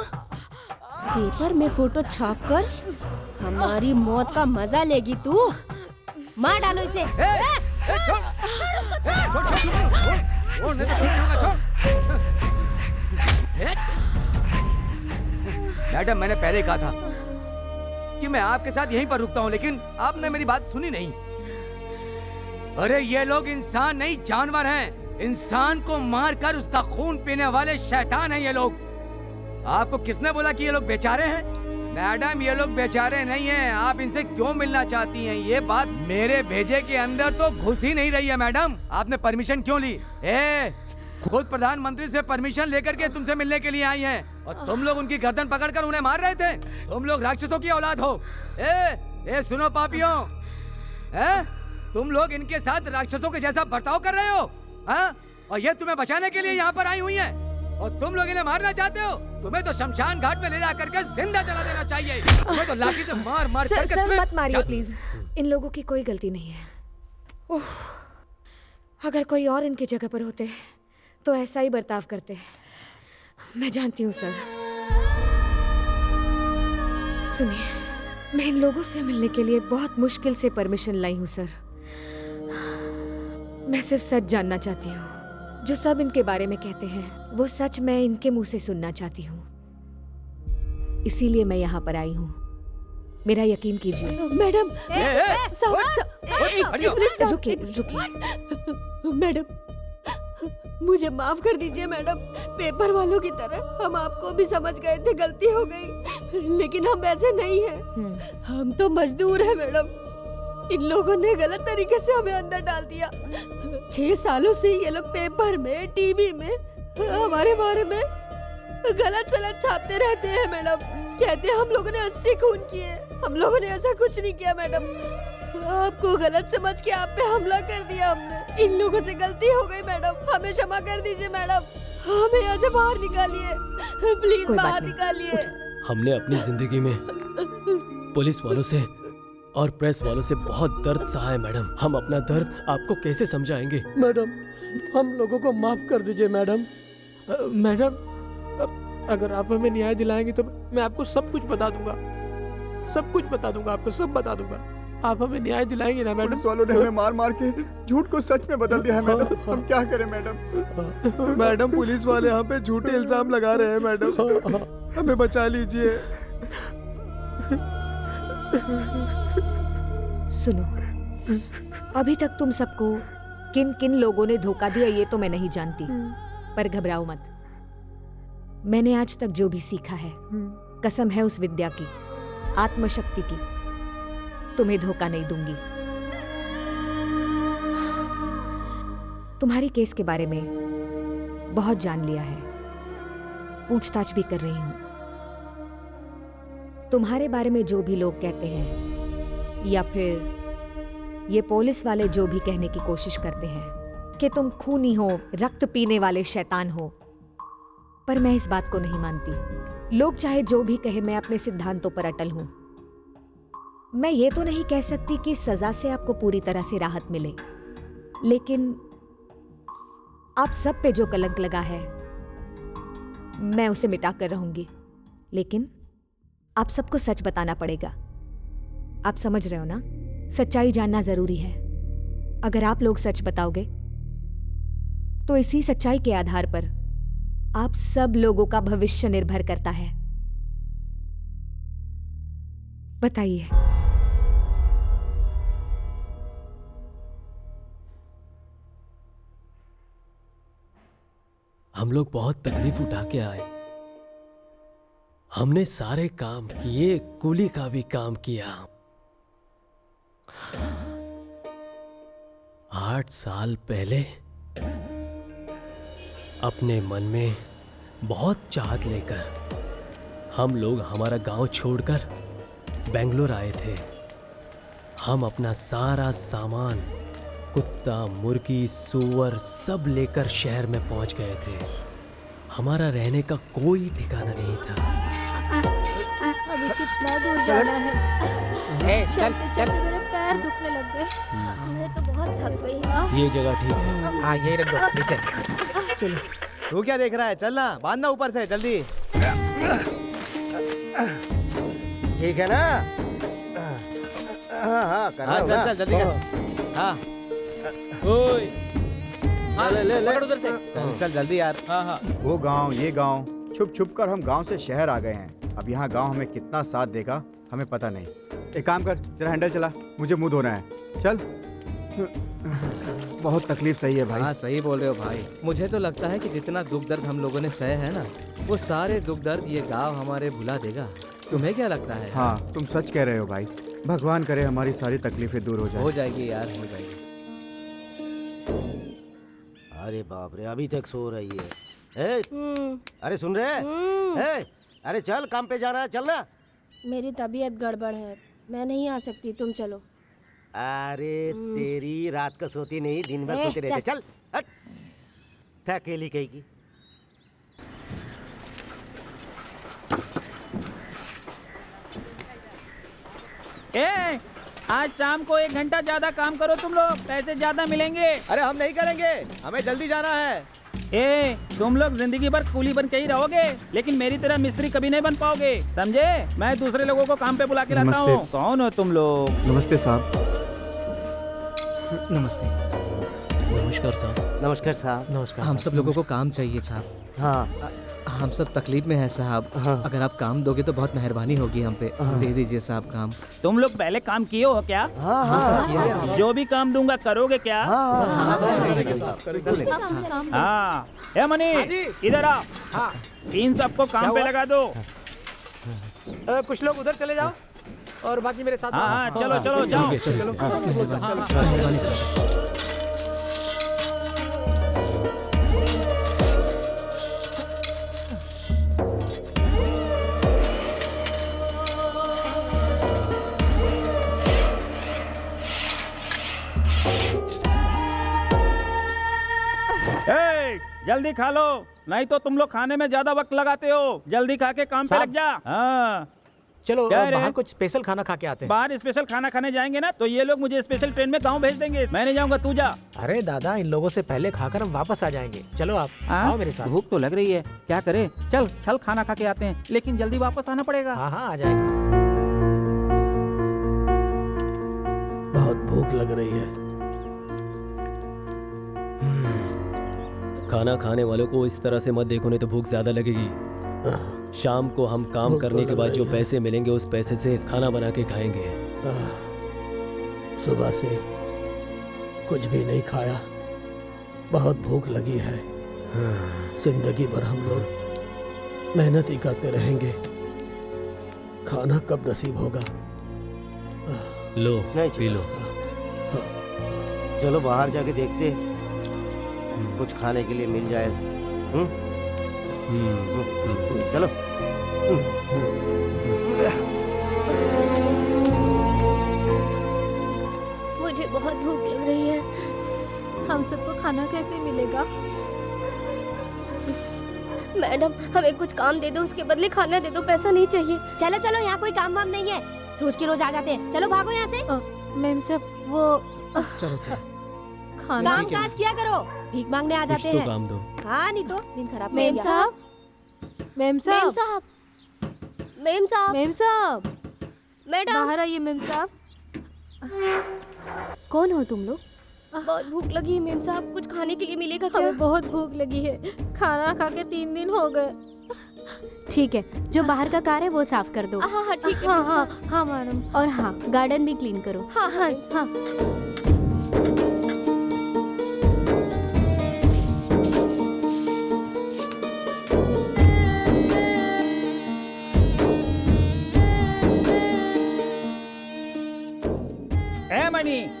पेपर में फोटो छापकर हमारी मौत का मजा लेगी तू? मार डालो इसे। मैडम, मैंने पहले कहा था कि मैं आपके साथ यहीं पर रुकता हूँ, लेकिन आपने मेरी बात सुनी नहीं। अरे ये लोग इंसान नहीं, जानवर हैं। इंसान को मारकर उसका खून पीने वाले शैतान हैं ये लोग। आपको किसने बोला कि ये लोग बेचारे हैं? मैडम ये लोग बेचारे नहीं हैं, आप इनसे क्यों मिलना चाहती हैं? ये बात मेरे भेजे के अंदर तो घुस ही नहीं रही है मैडम। आपने परमिशन क्यों ली? खुद प्रधानमंत्री से परमिशन लेकर के तुमसे मिलने के लिए आई हैं और तुम लोग उनकी गर्दन पकड़कर उन्हें मार रहे थे। तुम लोग राक्षसों की औलाद हो। सुनो पापियों, तुम लोग इनके साथ राक्षसों के जैसा बर्ताव कर रहे हो, और ये तुम्हें बचाने के लिए यहाँ पर आई हुई है और तुम लोग इन्हें मारना चाहते हो। तुम्हें तो शमशान घाट में ले जाकर के जिंदा जला देना चाहिए। तुम्हें तो लाठी से मार मार करके सर मत मारिए प्लीज, इन लोगों की कोई गलती नहीं है। अगर कोई और इनकी जगह पर होते तो ऐसा ही बर्ताव करते। मैं जानती हूँ सर। सुनिए, मैं इन लोगों से मिलने के लिए बहुत मुश्किल से परमिशन लाई हूँ सर। मैं सिर्फ सच जानना चाहती हूँ। जो सब इनके बारे में कहते हैं वो सच मैं इनके मुंह से सुनना चाहती हूँ। इसीलिए मैं यहाँ पर आई हूँ। मेरा यकीन कीजिए। मैडम रुकिए। मैडम मुझे माफ कर दीजिए मैडम। पेपर वालों की तरह हम आपको भी समझ गए थे, गलती हो गई, लेकिन हम ऐसे नहीं हैं। हम तो मजदूर हैं मैडम। इन लोगों ने गलत तरीके से हमें अंदर डाल दिया। 6 सालों से ये लोग पेपर में, टीवी में हमारे बारे में गलत सलत छापते रहते हैं मैडम। कहते हैं हम लोगों ने 80 खून किए। हम लोगों ने ऐसा कुछ नहीं किया मैडम। आपको गलत समझ के आप पे हमला कर दिया हमने। इन लोगों से गलती हो गई मैडम, हमें क्षमा कर दीजिए मैडम। हमें यहाँ से बाहर निकालिए, प्लीज बाहर निकालिए। हमने अपनी जिंदगी में पुलिस वालों से और प्रेस वालों से बहुत दर्द सहा है मैडम। हम अपना दर्द आपको कैसे समझाएंगे? मैडम, हम लोगों को माफ कर दीजिए मैडम। मैडम, अगर आप हमें न्याय दिलाएंगे तो मैं आपको सब कुछ बता दूंगा। सब कुछ बता दूंगा, आपको सब बता दूंगा। आप हमें न्याय दिलाएंगे ना मैडम? पुलिस वालों ने हमें मार मार के झूठ को सच में बदल दिया है मैडम। हम क्या करें मैडम? मैडम, पुलिस वाले हम पे झूठे इल्जाम लगा रहे हैं मैडम। हमें बचा लीजिए। सुनो, अभी तक तुम सबको किन किन लोगों ने धोखा दिया ये तो मैं नहीं जानती, पर घबराओ मत। मैंने आज तक जो भी सीखा है, कसम है उस विद्या की, आत्मशक्ति की, तुम्हें धोखा नहीं दूंगी। तुम्हारी केस के बारे में बहुत जान लिया है, पूछताछ भी कर रही हूं। तुम्हारे बारे में जो भी लोग कहते हैं या फिर ये पुलिस वाले जो भी कहने की कोशिश करते हैं कि तुम खूनी हो, रक्त पीने वाले शैतान हो, पर मैं इस बात को नहीं मानती। लोग चाहे जो भी कहे, मैं अपने सिद्धांतों पर अटल हूं। मैं ये तो नहीं कह सकती कि सजा से आपको पूरी तरह से राहत मिले, लेकिन आप सब पे जो कलंक लगा है मैं उसे मिटा कर रहूंगी। लेकिन आप सबको सच बताना पड़ेगा। आप समझ रहे हो ना? सच्चाई जानना जरूरी है। अगर आप लोग सच बताओगे तो इसी सच्चाई के आधार पर आप सब लोगों का भविष्य निर्भर करता है। बताइए। हम लोग बहुत तकलीफ उठा के आए। हमने सारे काम किए, कुली का भी काम किया। 8 साल पहले अपने मन में बहुत चाहत लेकर हम लोग हमारा गांव छोड़कर बेंगलोर आए थे। हम अपना सारा सामान, कुत्ता, मुर्गी, सूअर सब लेकर शहर में पहुंच गए थे। हमारा रहने का कोई ठिकाना नहीं था। अभी कितना दूर जाना है? चलते चलते मेरे पैर दुखने लग गए। मैं तो बहुत थक गई हूँ। ये जगह ठीक है। हाँ, यही रख दो। नीचे चलो। तू क्या देख रहा है? चलना, बांधना ऊपर से, जल्दी। ठीक है ना? हाँ, चल जल्दी कर। हाँ, ले उधर से। चल जल्दी यार। हाँ। वो गांव, ये गांव, छुप छुप कर हम गांव से शहर आ गए हैं। अब यहाँ गांव हमें कितना साथ देगा हमें पता नहीं। एक काम कर, तेरा हैंडल चला, मुझे मुंह धोना है। चल। बहुत तकलीफ सही है भाई। हाँ, सही बोल रहे हो भाई। मुझे तो लगता है कि जितना दुख दर्द हम लोगों ने सहे है ना, वो सारे दुख दर्द ये गांव हमारे भुला देगा। तुम्हें क्या लगता है? हाँ तुम सच कह रहे हो भाई। भगवान करे हमारी सारी तकलीफें दूर हो जाए। हो जाएगी यार, हो जाएगी। अरे बाप रे, अभी तक सो रही है। अरे सुन रहे? अरे चल, काम पे जाना है, चल ना। मेरी तबीयत गड़बड़ है, मैं नहीं आ सकती, तुम चलो। अरे तेरी रात को सोती नहीं, दिन भर सोते रहते। चल हट, अकेली कहीं की। आज शाम को 1 घंटा ज्यादा काम करो तुम लोग, पैसे ज्यादा मिलेंगे। अरे हम नहीं करेंगे, हमें जल्दी जाना है। तुम लोग जिंदगी भर कूली बन के ही रहोगे, लेकिन मेरी तरह मिस्त्री कभी नहीं बन पाओगे, समझे? मैं दूसरे लोगों को काम पे बुला के लाता हूँ। कौन हो तुम लोग? नमस्ते साहब। नमस्ते। नमस्कार साहब। नमस्कार साहब। नमस्कार। हम सब लोगों को काम चाहिए साहब। हाँ हम सब तकलीफ में हैं साहब। अगर आप काम दोगे तो बहुत मेहरबानी होगी हम पे। दे दीजिए साहब काम। तुम लोग पहले काम किए हो क्या? जो भी काम दूंगा करोगे क्या? हाँ। ए मनी, इधर आ। इन सबको काम पे लगा दो। कुछ लोग उधर चले जाओ और बाकी मेरे साथ। हाँ चलो चलो जाओ। जल्दी खा लो, नहीं तो तुम लोग खाने में ज्यादा वक्त लगाते हो। जल्दी खा के काम पे लग जा। हाँ चलो बाहर कुछ स्पेशल खाना खा के आते हैं। बाहर स्पेशल खाना खाने जाएंगे ना तो ये लोग मुझे स्पेशल ट्रेन में गाँव भेज देंगे। मैं नहीं जाऊंगा, तू जा। अरे दादा, इन लोगों से पहले खाकर हम वापस आ जाएंगे। चलो आप आओ मेरे साथ। भूख तो लग रही है, क्या करे? चल चल खाना खा के आते हैं, लेकिन जल्दी वापस आना पड़ेगा। हाँ आ जाएगा। बहुत भूख लग रही है। खाना खाने वालों को इस तरह से मत देखो, नहीं तो भूख ज्यादा लगेगी। शाम को हम काम करने के बाद जो पैसे मिलेंगे उस पैसे से खाना बना के खाएंगे। सुबह से कुछ भी नहीं खाया, बहुत भूख लगी है। जिंदगी भर हम लोग मेहनत ही करते रहेंगे, खाना कब नसीब होगा? लो पी लो। चलो बाहर जाके देखते, कुछ खाने के लिए मिल जाए। चलो। मुझे बहुत भूख लग रही है, हम सबको खाना कैसे मिलेगा? मैडम हमें कुछ काम दे दो, उसके बदले खाना दे दो, पैसा नहीं चाहिए। चलो चलो, यहाँ कोई काम वाम नहीं है, रोज के रोज आ जाते हैं। चलो भागो यहाँ से। मैम साहब वो काम काज किया करो, भीख मांगने आ जाते हैं। काम दो। हाँ नहीं तो दिन खराब। मैम साहब, मैम साहब, मैम साहब, मैम साहब, मैडम बाहर आइए। मैम साहब, कौन हो तुम लोग? बहुत भूख लगी है मैम साहब, कुछ खाने के लिए मिलेगा क्या? हमें बहुत भूख लगी है, खाना खा के 3 दिन हो गए। ठीक है, जो बाहर का कार है वो साफ कर दो। हाँ हाँ ठीक है। हाँ मैडम। और हाँ, गार्डन भी क्लीन करो। हाँ हाँ हाँ।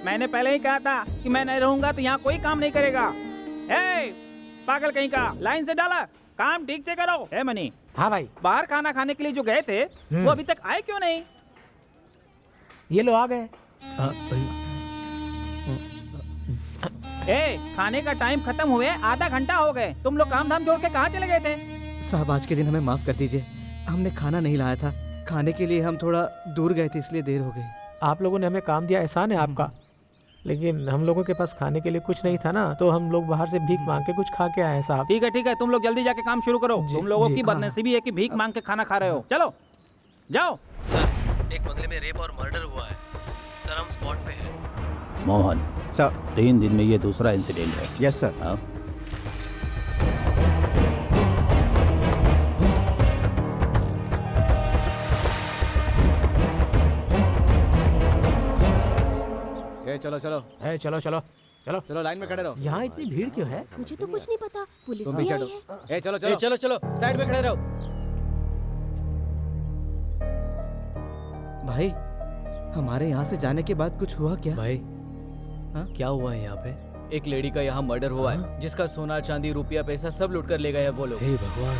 मैंने पहले ही कहा था कि मैं नहीं रहूंगा तो यहाँ कोई काम नहीं करेगा। पागल कहीं का, लाइन से डाला, काम ठीक से करो। मनी। हाँ भाई। बाहर खाना खाने के लिए जो गए थे वो अभी तक आए क्यों नहीं? ये लो आ गए। खाने का टाइम खत्म हुए आधा घंटा हो गए, तुम लोग काम धाम छोड़ के कहाँ चले गए थे? साहब आज के दिन हमें माफ कर दीजिए, हमने खाना नहीं लाया था, खाने के लिए हम थोड़ा दूर गए थे इसलिए देर हो गई। आप लोगों ने हमें काम दिया, एहसान है आपका, लेकिन हम लोगों के पास खाने के लिए कुछ नहीं था ना, तो हम लोग बाहर से भीख मांग के कुछ खा के आए हैं साहब। ठीक है, तुम लोग जल्दी जाके काम शुरू करो। तुम लोगों की बदनसीबी है कि भीख मांग के खाना खा रहे हो। चलो जाओ। सर एक बंगले में रेप और मर्डर हुआ है सर, हम स्पॉट पे हैं। मोहन सर, 3 दिन में ये दूसरा इंसिडेंट है। Yes sir. हाँ? चलो चलो चलो चलो चलो चलो लाइन में खड़े रहो। यहाँ इतनी भीड़ क्यों है? मुझे तो कुछ नहीं पता, पुलिस भी आई है। चलो चलो चलो चलो साइड में खड़े रहो। भाई हमारे यहाँ से जाने के बाद कुछ हुआ क्या? भाई क्या हुआ है यहाँ पे? एक लेडी का यहाँ मर्डर हुआ है, जिसका सोना चांदी रुपया पैसा सब लूट कर ले गए हैं वो लोग। हे भगवान।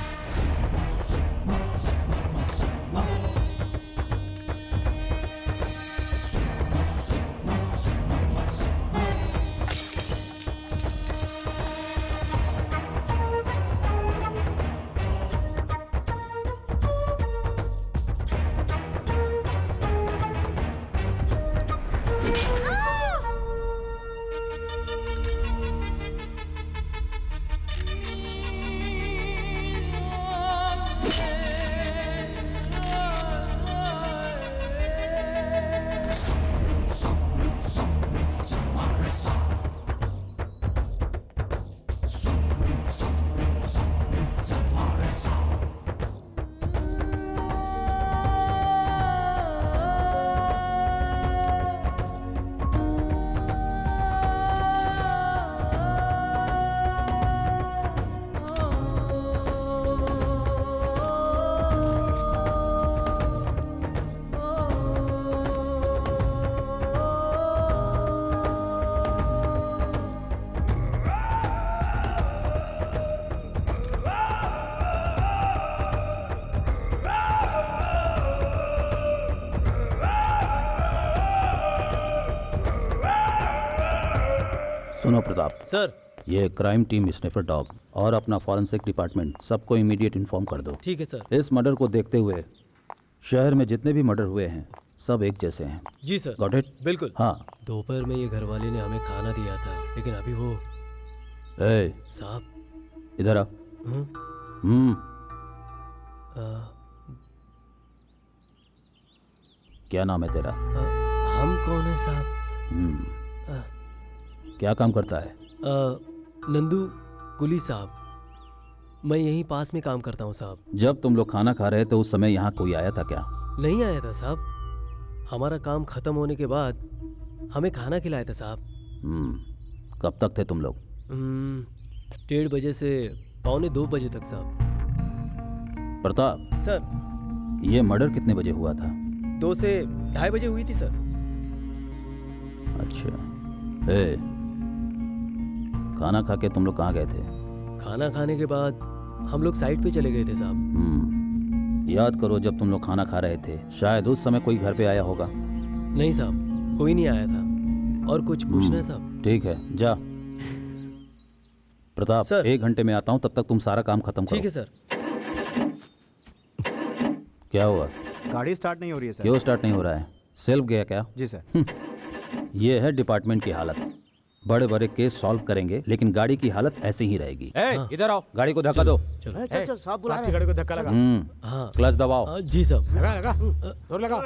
सुनो प्रताप सर। ये क्राइम टीम, स्निफर डॉग और अपना फॉरेंसिक डिपार्टमेंट सबको इमीडिएट इन्फॉर्म कर दो। ठीक है सर। इस मर्डर को देखते हुए शहर में जितने भी मर्डर हुए हैं सब एक जैसे हैं। जी सर। Got it? बिल्कुल। हाँ। दोपहर में ये घरवाले ने हमें खाना दिया था, लेकिन अभी वो साहब इधर आ। क्या नाम है तेरा? हम कौन है साहब? क्या काम करता है? नंदू कुली साहब। मैं यहीं पास में काम करता हूँ साहब। जब तुम लोग खाना खा रहे थे उस समय यहाँ कोई आया था क्या? नहीं आया था साहब। हमारा काम खत्म होने के बाद हमें खाना खिलाया था साहब। कब तक थे तुम लोग? 1:30 बजे से 1:45 बजे तक साहब। प्रताप सर, ये मर्डर कितने बजे हुआ था? 2 से 2:30 बजे हुई थी सर। अच्छा। खाना खा के तुम लोग कहाँ गए थे? खाना खाने के बाद हम लोग साइट पे चले गए थे साहब। याद करो, जब तुम लोग खाना खा रहे थे शायद उस समय कोई घर पे आया होगा। नहीं साहब, कोई नहीं आया था। और कुछ पूछना है साहब? ठीक है, जा। प्रताप सर, 1 घंटे में आता हूँ, तब तक तुम सारा काम खत्म करो। ठीक है सर। क्या हुआ? गाड़ी स्टार्ट नहीं हो रही है सर। क्यों स्टार्ट नहीं हो रहा है? सेल्फ गया क्या? जी सर। ये है डिपार्टमेंट की हालत। बड़े बड़े केस सॉल्व करेंगे लेकिन गाड़ी की हालत ऐसे ही रहेगी। इधर आओ, गाड़ी को धक्का दो। चल चल साहब बुला रहे हैं। गाड़ी को धक्का लगा। क्लच दबाओ। जी साहब। लगा लगा, जोर लगाओ।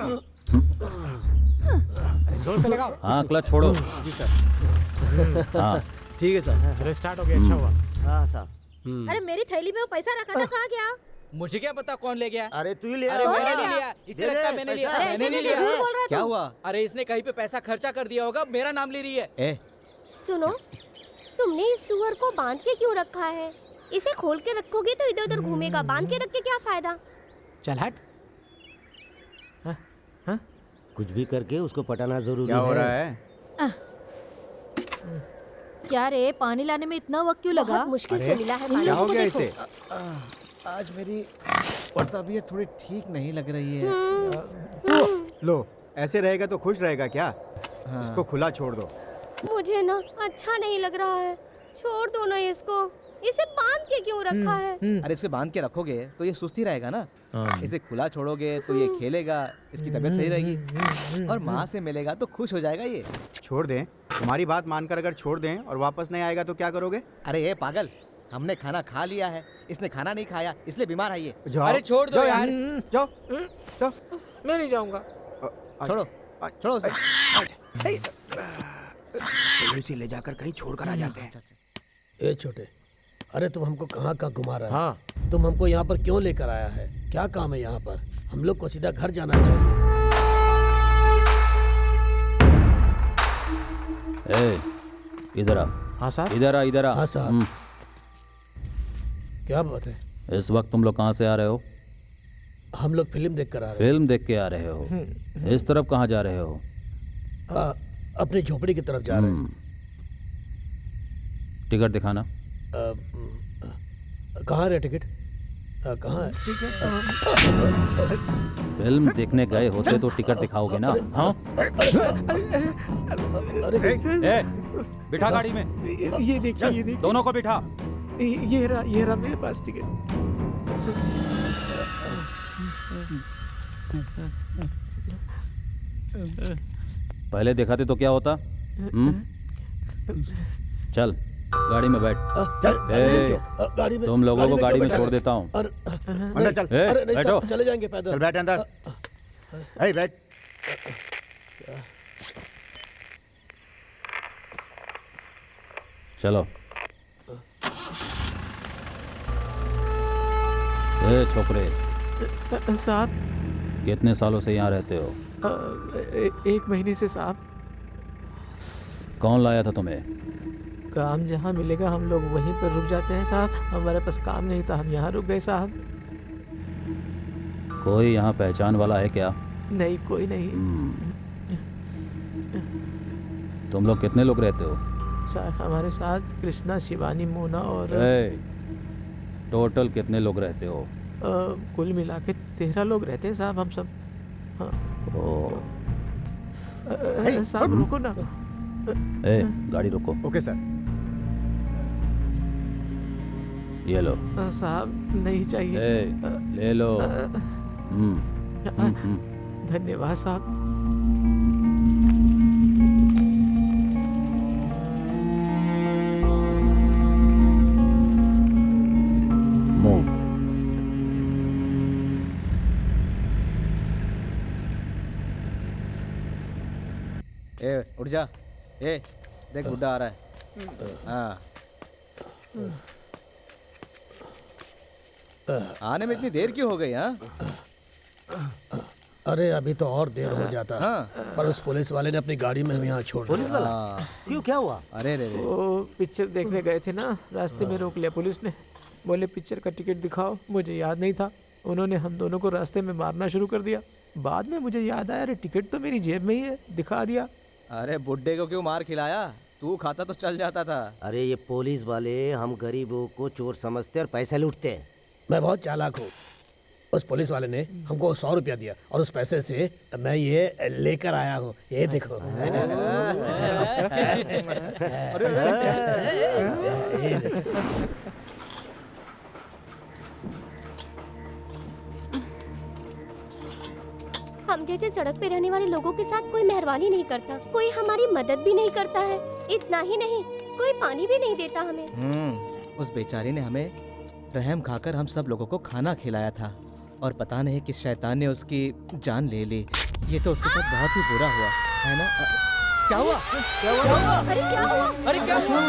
अरे जोर से लगाओ। हाँ, क्लच छोड़ो। जी सर। हाँ ठीक है सर। चलो स्टार्ट हो गया, अच्छा हुआ। हाँ साहब। अरे मेरी थैली में वो पैसा रखा था, कहाँ गया? मुझे क्या पता कौन ले गया? अरे तू ही ले अरे आया। मैंने नहीं लिया, इसे लगता है मैंने लिया। मैंने नहीं लिया। क्या हुआ? अरे इसने कहीं पे पैसा खर्चा कर दिया होगा, मेरा नाम ले रही है। सुनो, तुमने इस सुअर को बांध के क्यों रखा है? इसे खोल के रखोगे तो इधर उधर घूमेगा, बांध के रख के क्या फायदा? चल हट। कुछ भी करके उसको पटाना जरूरी क्या है। हो रहा है? क्या रे, पानी लाने में इतना वक्त क्यों लगा? बहुत मुश्किल से मिला है पानी। क्या हो गया इसे? आज मेरी तबीयत थोड़ी ठीक नहीं लग रही है। लो, ऐसे रहेगा तो खुश रहेगा क्या? इसको खुला छोड़ दो। मुझे ना अच्छा नहीं लग रहा है, छोड़ दो ना इसको। इसे बांध के क्यों रखा है? अरे इसे बांध के रखोगे तो ये सुस्ती रहेगा ना। इसे खुला छोड़ोगे तो ये खेलेगा, इसकी तबीयत सही रहेगी और माँ से मिलेगा तो खुश हो जाएगा ये। छोड़ दें? तुम्हारी बात मानकर अगर छोड़ दें और वापस नहीं आएगा तो क्या करोगे? अरे ये पागल, हमने खाना खा लिया है, इसने खाना नहीं खाया इसलिए बीमार है ये। अरे छोड़ दो यार। जाओ जाओ। मैं नहीं जाऊंगा। छोड़ो छोड़ो उसे। इसे ले जाकर कहीं छोड़कर आ जाते हैं। ए छोटे, अरे तुम हमको कहाँ कहाँ घुमा रहा है? हाँ, तुम हमको यहाँ पर क्यों लेकर आया है? क्या काम है यहाँ पर? हम लोग को सीधा घर जाना चाहिए। इधर आ। हाँ साहब। इधर आ, इधर आ। हाँ साहब। क्या बात है? इस वक्त तुम लोग कहाँ से आ रहे हो? हम लोग फिल्म देख कर आ रहे फिल्म देख के आ रहे हो? इस तरफ कहाँ जा रहे हो? अपनी झोपड़ी की तरफ जा रहे हैं। टिकट दिखाना। कहाँ है टिकट? कहाँ है टिकट? फिल्म देखने गए होते तो टिकट दिखाओगे ना? हाँ? ए, बिठा गाड़ी में। ये देखिए दोनों को बिठा। ये रहा मेरे पास टिकट। पहले दिखाते तो क्या होता? चल गाड़ी में बैठ। गाड़ी में, तुम लोगों को गाड़ी में छोड़ देता हूँ। अंदर चल। बैठो। चले जाएंगे पैदल। चल बैठ अंदर। बैठ। चलो। छोकरे साहब, कितने सालों से यहाँ रहते हो? 1 महीने से साहब। कौन लाया था तुम्हें? काम जहाँ मिलेगा हम लोग वहीं पर रुक जाते हैं साहब। हमारे पास काम नहीं था, हम यहाँ रुक गए साहब। कोई यहाँ पहचान वाला है क्या? नहीं, कोई नहीं। तुम लोग कितने लोग रहते हो? सर हमारे साथ कृष्णा, शिवानी, मोना और टोटल कितने लोग रहते हो? कुल मिला के 13 लोग रहते हैं साहब, हम सब। हाँ। साहब रुको ना। गाड़ी रोको। Okay sir. ये लो। साहब नहीं चाहिए। ले लो। धन्यवाद साहब। उठ जा। देख बुड्ढा आ रहा है। हाँ। आने में इतनी देर क्यों हो गई? हाँ, अरे अभी तो और देर हो जाता। पर उस पुलिस वाले ने अपनी गाड़ी में हम यहाँ छोड़ दिया। पुलिस वाला? क्यों, क्या हुआ? अरे वो पिक्चर देखने गए थे ना, रास्ते में रोक लिया पुलिस ने। बोले पिक्चर का टिकट दिखाओ। मुझे याद नहीं था। उन्होंने हम दोनों को रास्ते में मारना शुरू कर दिया। बाद में मुझे याद आया, अरे टिकट तो मेरी जेब में ही है, दिखा दिया। अरे बुड्ढे को क्यों मार खिलाया? तू खाता तो चल जाता था। अरे ये पुलिस वाले हम गरीबों को चोर समझते और पैसे लूटते हैं। मैं बहुत चालाक हूँ। उस पुलिस वाले ने हमको 100 रुपया दिया और उस पैसे से मैं ये लेकर आया हूँ। ये देखो। हम जैसे सड़क पे रहने वाले लोगों के साथ कोई मेहरबानी नहीं करता, कोई हमारी मदद भी नहीं करता है। इतना ही नहीं, कोई पानी भी नहीं देता हमें। उस बेचारी ने हमें रहम खाकर हम सब लोगों को खाना खिलाया था और पता नहीं किस शैतान ने उसकी जान ले ली। ये तो उसके साथ बहुत ही बुरा हुआ है ना? क्या हुआ? क्या हुआ? अरे क्या हुआ? अरे क्या हुआ?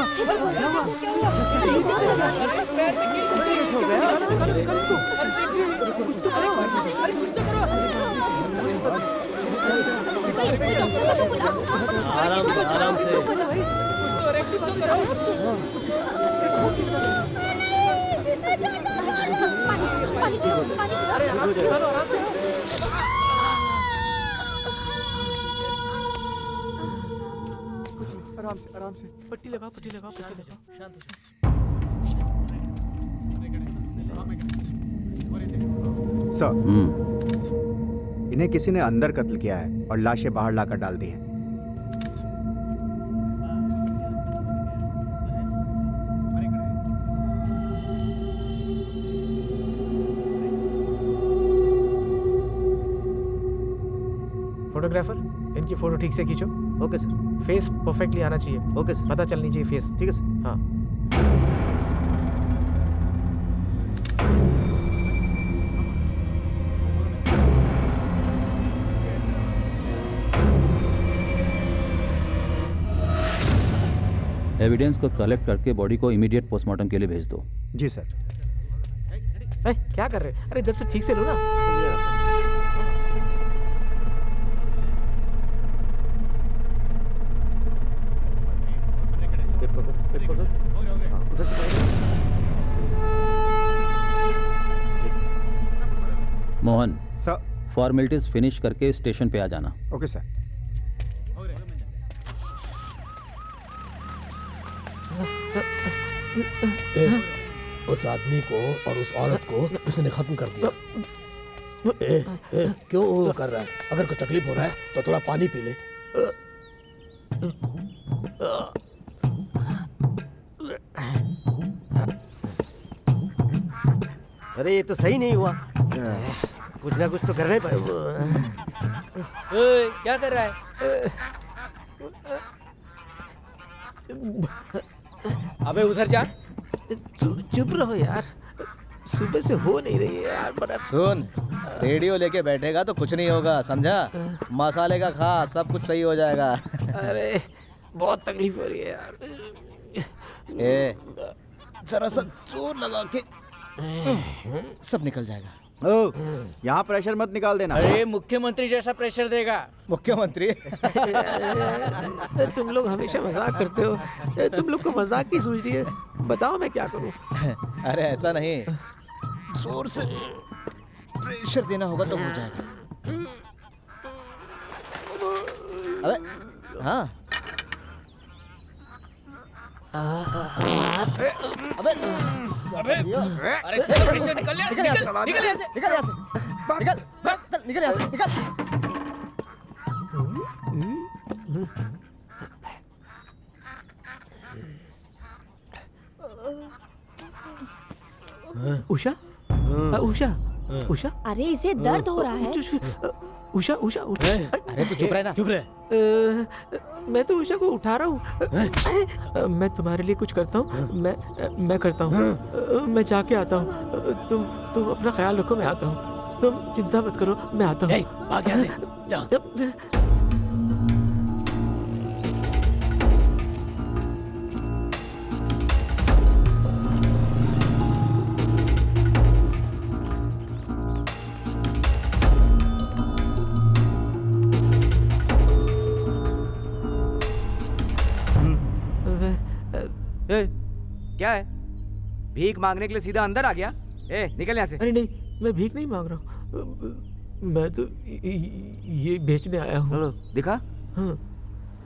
आराम से। आराम से। पट्टी लगाओ। शांत हो। सर, इन्हें किसी ने अंदर कत्ल किया है और लाशें बाहर लाकर डाल दी हैं। फोटोग्राफर, इनकी फोटो ठीक से खींचो। Okay sir. फेस परफेक्टली आना चाहिए। Okay sir. पता चलनी चाहिए फेस। ठीक है सर। हाँ। एविडेंस को कलेक्ट करके बॉडी को इमीडिएट पोस्टमार्टम के लिए भेज दो। जी सर। क्या कर रहे हैं? अरे इधर से ठीक से लो ना। मोहन, फॉर्मेलिटीज फिनिश करके स्टेशन पे आ जाना। Okay sir. उस आदमी को और उस औरत को इसने खत्म कर दिया। क्यों वो कर रहा है? अगर कोई तकलीफ हो रहा है तो थोड़ा पानी पी ले। अरे ये तो सही नहीं हुआ, कुछ ना कुछ तो करना ही पड़ेगा। क्या कर रहा है? अबे उधर जा। चुप रहो यार, सुबह से हो नहीं रही है यार। बड़ा सुन, रेडियो लेके बैठेगा तो कुछ नहीं होगा, समझा? मसाले का खा, सब कुछ सही हो जाएगा। अरे बहुत तकलीफ हो रही है यार। ए, जरा सा जोर लगा के सब निकल जाएगा। ओ, यहाँ प्रेशर मत निकाल देना। अरे मुख्यमंत्री जैसा प्रेशर देगा। मुख्यमंत्री? तुम लोग हमेशा मजाक करते हो, तुम लोग को मजाक की सूझ रही है। बताओ मैं क्या करूं? अरे ऐसा नहीं, जोर से प्रेशर देना होगा तो हो जाएगा। अबे हाँ, अबे अरे प्रेशर निकल यहाँ से, निकल यहाँ से, निकल यहाँ से, निकल यहाँ से, निकल। उषा, उषा, उषा। अरे इसे दर्द हो रहा है। उषा, उषा, उषा। अरे तू चुप रहे ना। चुप रहे। मैं तो उषा को उठा रहा हूँ। मैं तुम्हारे लिए कुछ करता हूँ। मैं करता हूँ। मैं जाके आता हूँ। तुम अपना ख्याल रखो, मैं आता हूँ। तुम चिंता मत करो, मैं आता हूँ। भाग यहाँ से, जा। क्या है? भीख मांगने के लिए सीधा अंदर आ गया? ए, निकल यहाँ से। अरे नहीं, मैं भीख नहीं मांग रहा हूँ। मैं तो ये बेचने आया हूँ। दिखा? हाँ।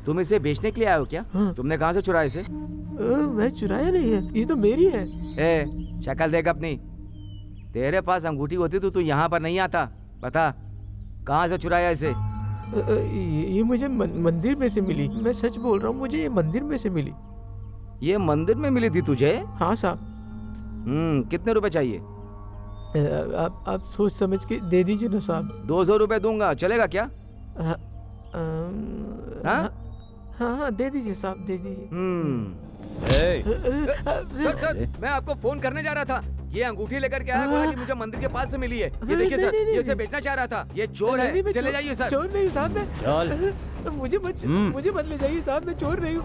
तुम इसे बेचने के लिए आए हो क्या? हाँ। तुमने कहाँ से चुराया इसे? मैं चुराया नहीं है, ये तो मेरी है। ए, शक्ल देख अपनी। तेरे पास अंगूठी होती तो तू यहाँ पर नहीं आता। बता, कहाँ से चुराया इसे? ये मुझे मंदिर में से मिली। मैं सच बोल रहा हूँ, मुझे ये मंदिर में से मिली। ये मंदिर में मिली थी तुझे? हाँ साहब। कितने रुपए चाहिए? आप सोच समझ के दे दीजिए ना साहब। 200 रुपए दूंगा, चलेगा क्या? हाँ, दे दीजिए साहब, दे दीजिए। सर, मैं आपको फोन करने जा रहा था। ये अंगूठी लेकर के आया, बोला कि मुझे मंदिर के पास से मिली है। ये देखिए सर, ये इसे बेचना चाह रहा था। ये चोर है, चले जाइए सर। चोर नहीं साहब, मैं मुझे मत ले जाइए साहब, मैं चोर नहीं हूँ।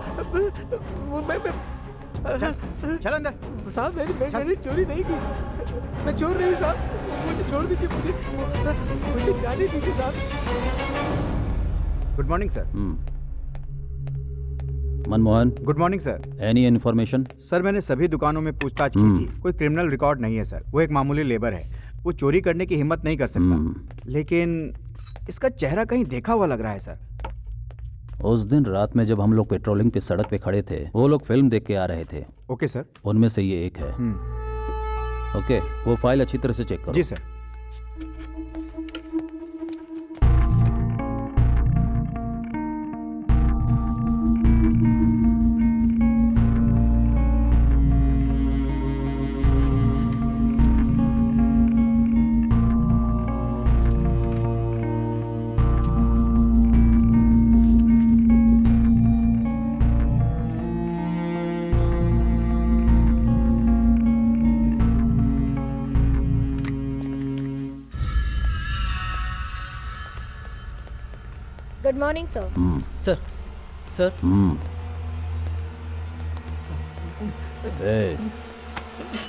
चल अंदर। साहब मैंने चोरी नहीं की, मैं चोर नहीं हूँ साहब, मुझे छोड़ दीजिए, मुझे जाने दीजिए साहब। Good morning sir. Manmohan. Good morning sir. Any information? Sir, मैंने सभी दुकानों में पूछताछ की थी, कोई क्रिमिनल रिकॉर्ड नहीं है सर। वो एक मामूली लेबर है, वो चोरी करने की हिम्मत नहीं कर सकता। लेकिन इसका चेहरा कहीं देखा हुआ लग रहा है सर। उस दिन रात में जब हम लोग पेट्रोलिंग पे सड़क पे खड़े थे, वो लोग फिल्म देख के आ रहे थे। Okay sir. उनमें से ये एक है। ओके, वो फाइल अच्छी तरह से चेक करो। जी sir. Good morning sir. Sir.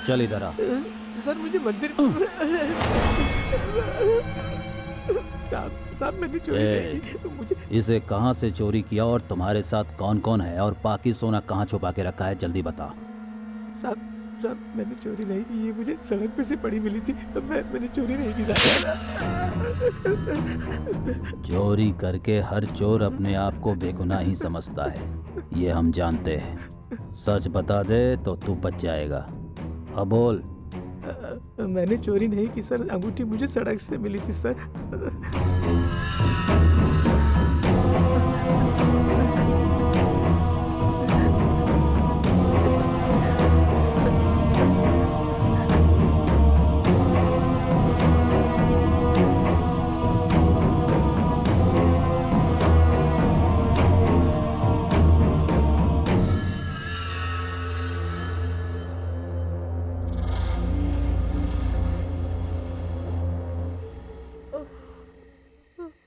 चल इधर आ। सर मुझे मंदिर साहब मैंने चोरी नहीं की। मुझे इसे कहाँ से चोरी किया और तुम्हारे साथ कौन कौन है और बाकी सोना कहाँ छुपा के रखा है, जल्दी बता। साहब मैंने चोरी नहीं की, ये मुझे सड़क पे से पड़ी मिली थी। मैंने चोरी नहीं की साहब। चोरी करके हर चोर अपने आप को बेगुनाह ही समझता है, ये हम जानते हैं। सच बता दे तो तू बच जाएगा। अब बोल। मैंने चोरी नहीं की सर, अंगूठी मुझे सड़क से मिली थी सर।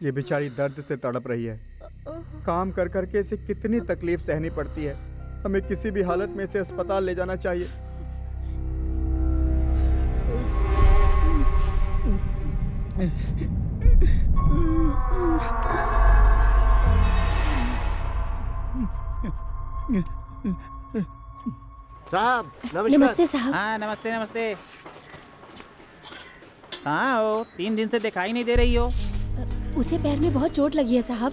ये बेचारी दर्द से तड़प रही है। काम कर कर के इसे कितनी तकलीफ सहनी पड़ती है। हमें किसी भी हालत में इसे अस्पताल ले जाना चाहिए। साहब नमस्कार। नमस्ते साहब। हाँ नमस्ते नमस्ते। कहाँ हो? 3 दिन से दिखाई नहीं दे रही हो। उसे पैर में बहुत चोट लगी है साहब,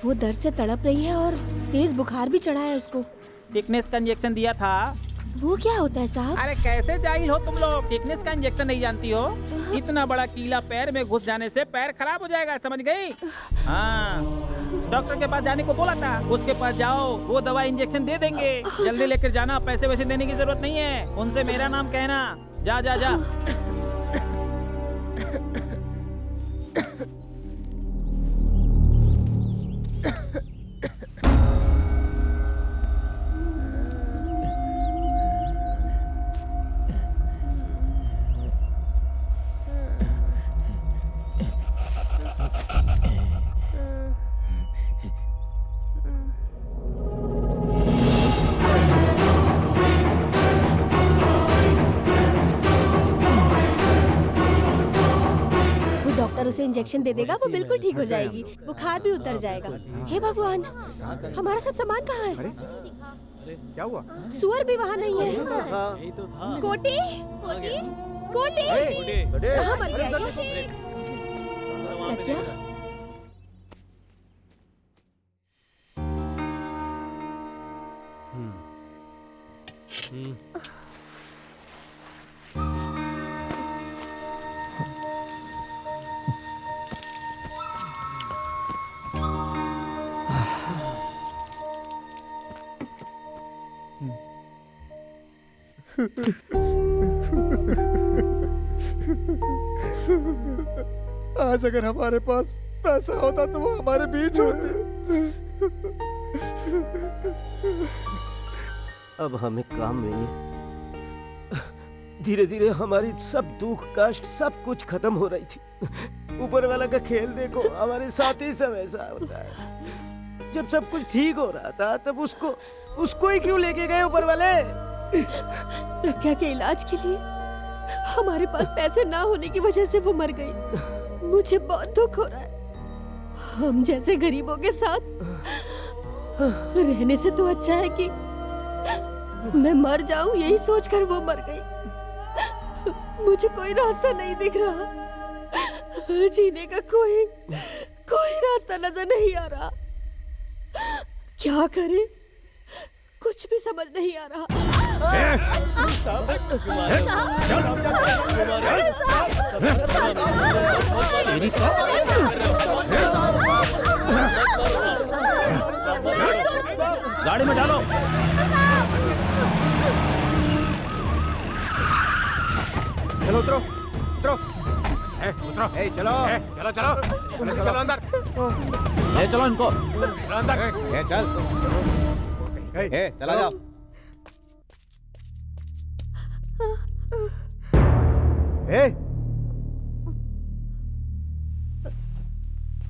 वो दर्द से तड़प रही है और तेज बुखार भी चढ़ा है उसको। टिकनेस का इंजेक्शन दिया था। वो क्या होता है साहब? अरे कैसे जाहिल हो तुम लोग, टिकनेस का इंजेक्शन नहीं जानती हो? इतना बड़ा कीला पैर में घुस जाने से पैर खराब हो जाएगा, समझ गई? हाँ, डॉक्टर के पास जाने को बोला था, उसके पास जाओ, वो दवा इंजेक्शन दे देंगे। जल्दी लेकर जाना, पैसे वैसे देने की जरूरत नहीं है। उनसे मेरा नाम कहना। जा जा जा। उसे इंजेक्शन दे देगा, वो बिल्कुल ठीक हो जाएगी, बुखार भी उतर जाएगा। हे भगवान, हमारा सब सामान कहाँ है? क्या हुआ? सुअर भी वहाँ नहीं है। कोटी, कोटी, कहाँ मर गया ये? क्या? आज अगर हमारे पास पैसा होता तो वो हमारे बीच होते। अब हमें काम मिले। धीरे धीरे हमारी सब दुख कष्ट सब कुछ खत्म हो रही थी। ऊपर वाला का खेल देखो, हमारे साथ ही सब ऐसा होता है। जब सब कुछ ठीक हो रहा था तब उसको ही क्यों लेके गए ऊपर वाले? प्रज्ञा के इलाज के लिए हमारे पास पैसे ना होने की वजह से वो मर गई। मुझे बहुत दुख हो रहा है। हम जैसे गरीबों के साथ रहने से तो अच्छा है कि मैं मर जाऊं, यही सोचकर वो मर गई। मुझे कोई रास्ता नहीं दिख रहा, जीने का कोई रास्ता नजर नहीं आ रहा। क्या करें, कुछ भी समझ नहीं आ रहा। गाड़ी में डालो। चलो उतरो, उतरो, उतरो, चलो, चलो, चलो, चलो अंदर, ले चलो इनको, चलो अंदर, चल, चला जाओ।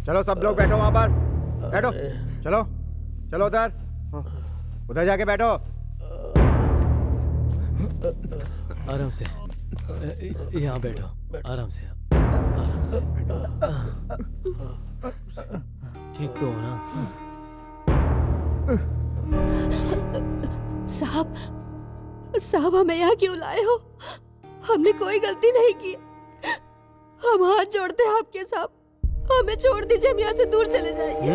चलो सब लोग बैठो वहां पर, बैठो, चलो, चलो उधर जाके बैठो। आराम से, यहाँ बैठो, आराम से, ठीक तो हो ना? साहब, साहब हमें यहाँ क्यों लाए हो? हमने कोई गलती नहीं की। हम हाथ जोड़ते हैं आपके साहब, हमें छोड़ दीजिए, हम यहाँ से दूर चले जाएंगे।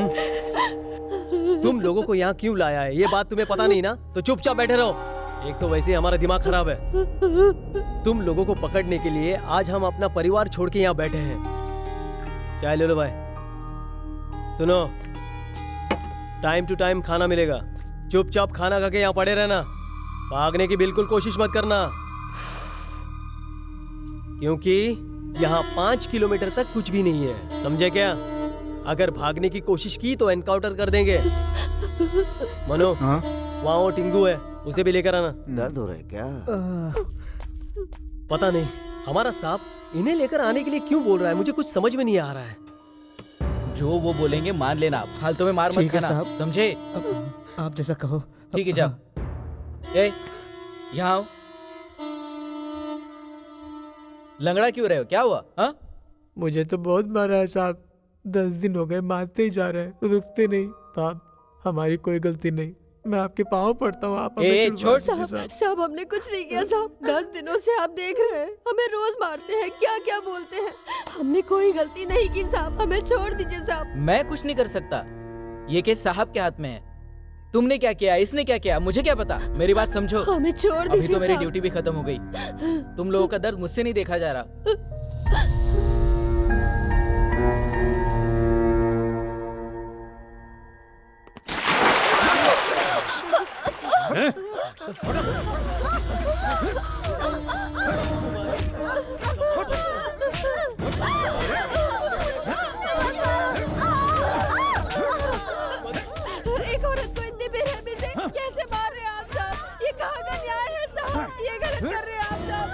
तुम लोगों को यहाँ क्यों लाया है ये बात तुम्हें पता नहीं ना, तो चुपचाप बैठे रहो। एक तो वैसे ही हमारा दिमाग खराब है। तुम लोगों को पकड़ने के लिए आज हम अपना परिवार छोड़ के यहाँ बैठे हैं। चाय ले लो भाई। सुनो, टाइम टू टाइम खाना मिलेगा, चुपचाप खाना खा के यहाँ पड़े रहना, भागने की बिल्कुल कोशिश मत करना, क्योंकि यहाँ 5 किलोमीटर तक कुछ भी नहीं है, समझे क्या? अगर भागने की कोशिश की तो एनकाउंटर कर देंगे। मनो, वहाँ वो टिंगू है, उसे भी लेकर आना। दर्द हो रहा है क्या? पता नहीं, हमारा सांप इन्हें लेकर आने के लिए क्यों बोल रहा है, मुझे कुछ समझ में नहीं आ रहा है। जो वो बोलेंगे मान लेना, फालतू में मार मत खाना, समझे? आप जैसा कहो। ठीक है, जाओ। ए, यहाँ आओ। लंगड़ा क्यों रहे हो, क्या हुआ? हाँ, मुझे तो बहुत मारा है साहब, 10 दिन हो गए मारते ही जा रहे हैं, रुकते नहीं। साहब हमारी कोई गलती नहीं, मैं आपके पाँव पड़ता हूँ, आप हमें छोड़। साहब हमने कुछ नहीं किया साहब, 10 दिनों से आप देख रहे हैं, हमें रोज मारते हैं, क्या क्या बोलते हैं। हमने कोई गलती नहीं की साहब, हमें छोड़ दीजिए साहब। मैं कुछ नहीं कर सकता, ये केस साहब के हाथ में है। तुमने क्या किया, इसने क्या किया, मुझे क्या पता? मेरी बात समझो, हमें छोड़ दीजिए। अभी तो मेरी साहब। ड्यूटी भी खत्म हो गई। तुम लोगों का दर्द मुझसे नहीं देखा जा रहा। एक औरत को इतनी बेरहमी से कैसे मार रहे हैं आप साहब? ये कहाँ का न्याय है साहब? ये गलत कर रहे हैं आप साहब।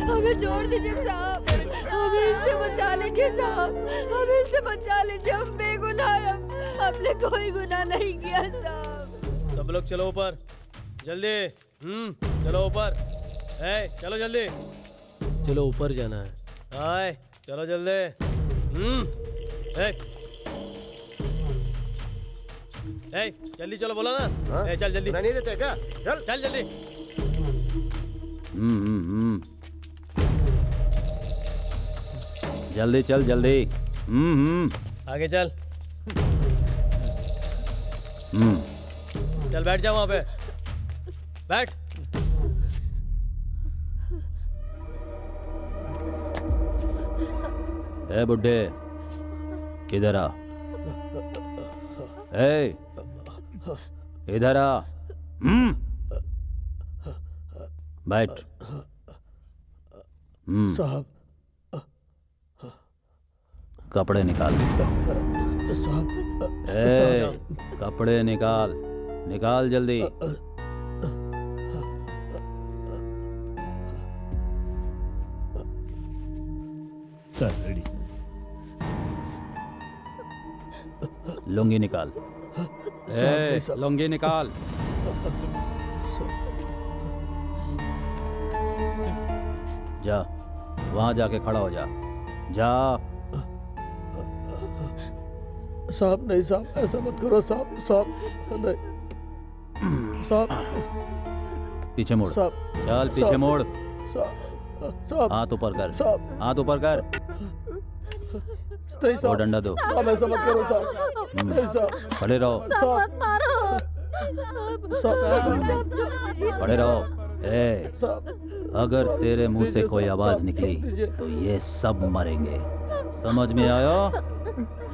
हमें छोड़ दीजिए साहब, हमें इनसे बचा लीजिए साहब, हमें इनसे बचा लीजिए, हम बेगुनाह हैं, हमने कोई गुनाह नहीं किया साहब। सब लोग चलो ऊपर, जल्दी। चलो ऊपर। चलो जल्दी, चलो ऊपर जाना है। आए, चलो जल्दी। जल्दी चलो, बोला ना। चल जल्दी। नहीं देते क्या? चल जल्दी। जल्दी चल, जल्दी। आगे चल। चल बैठ जा वहां पे, बैठ। ए बुड्ढे, इधर आ। ए, इधर आ। बैठ। साहब, कपड़े निकाल। साहब, कपड़े निकाल, निकाल जल्दी। Sir ready. लुंगी निकाल। लुंगी निकाल। जा, वहां जाके खड़ा हो जा। जा। साहब नहीं साहब, ऐसा मत करो साहब, साहब नहीं साहब। पीछे मुड़। चल पीछे मुड़। हाथ ऊपर कर, हाथ ऊपर कर। नहीं साहब, और डंडा दो। साहब ऐसा मत करो साहब, नहीं साहब। खड़े रहो, खड़े रहो। अगर तेरे मुंह से कोई आवाज निकली तो ये सब मरेंगे, समझ में आया?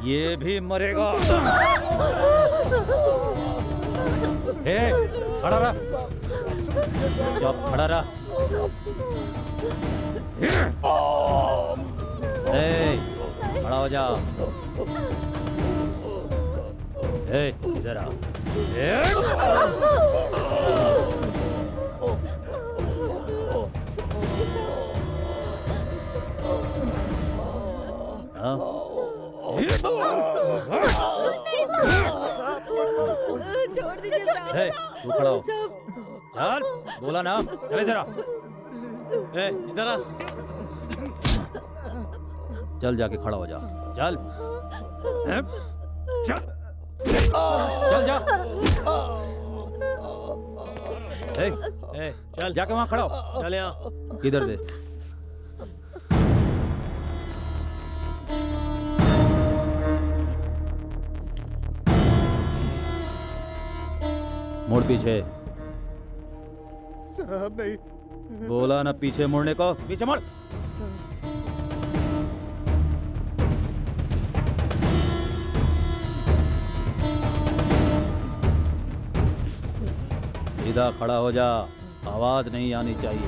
ये भी मरेगा। खड़ा रहा, चुप खड़ा रहा। खड़ा हो जा। इधर आ। छोड़ दीजिए साहब। ए, तू खड़ा हो। साहब चल, बोला ना, चल इधर आ। ए, इधर आ। चल जाके खड़ा हो जा। चल चल चल जा। ए, चल जाके वहां खड़ा हो। चल यहाँ। इधर दे। मुड़ पीछे। साहब नहीं। बोला ना पीछे मुड़ने को। पीछे मुड़। सीधा खड़ा हो जा, आवाज नहीं आनी चाहिए।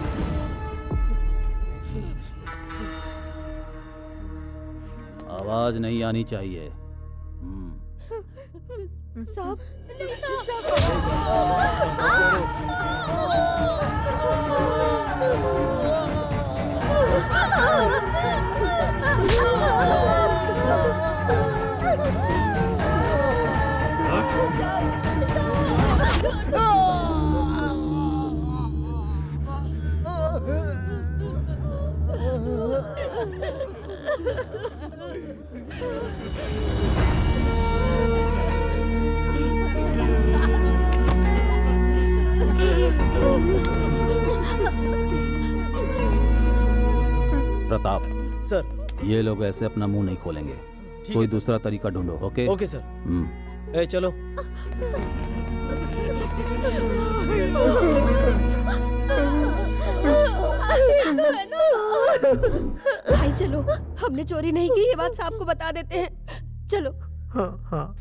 आवाज नहीं आनी चाहिए। साहब प्रताप सर, ये लोग ऐसे अपना मुंह नहीं खोलेंगे। कोई दूसरा तरीका ढूंढो। Okay okay sir. ए, चलो। भाई चलो, हमने चोरी नहीं की, ये बात साहब को बता देते हैं। चलो। हाँ हाँ।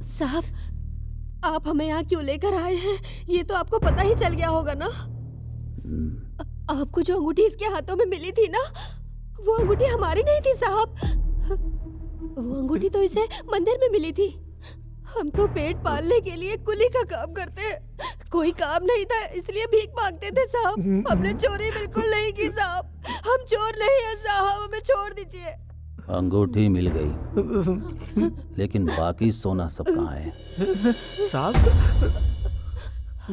साहब, आप हमें यहाँ क्यों लेकर आए हैं? ये तो आपको पता ही चल गया होगा ना। आपको जो अंगूठी इसके हाथों में मिली थी ना, वो अंगूठी हमारी नहीं थी साहब। वो अंगूठी तो इसे मंदिर में मिली थी। हम तो पेट पालने के लिए कुली का काम करते हैं, कोई काम नहीं था इसलिए भीख मांगते थे साहब। हमने चोरी बिल्कुल नहीं की साहब, हम चोर नहीं है साहब, हमें छोड़ दीजिए। अंगूठी मिल गई, लेकिन बाकी सोना सब कहाँ है? साहब,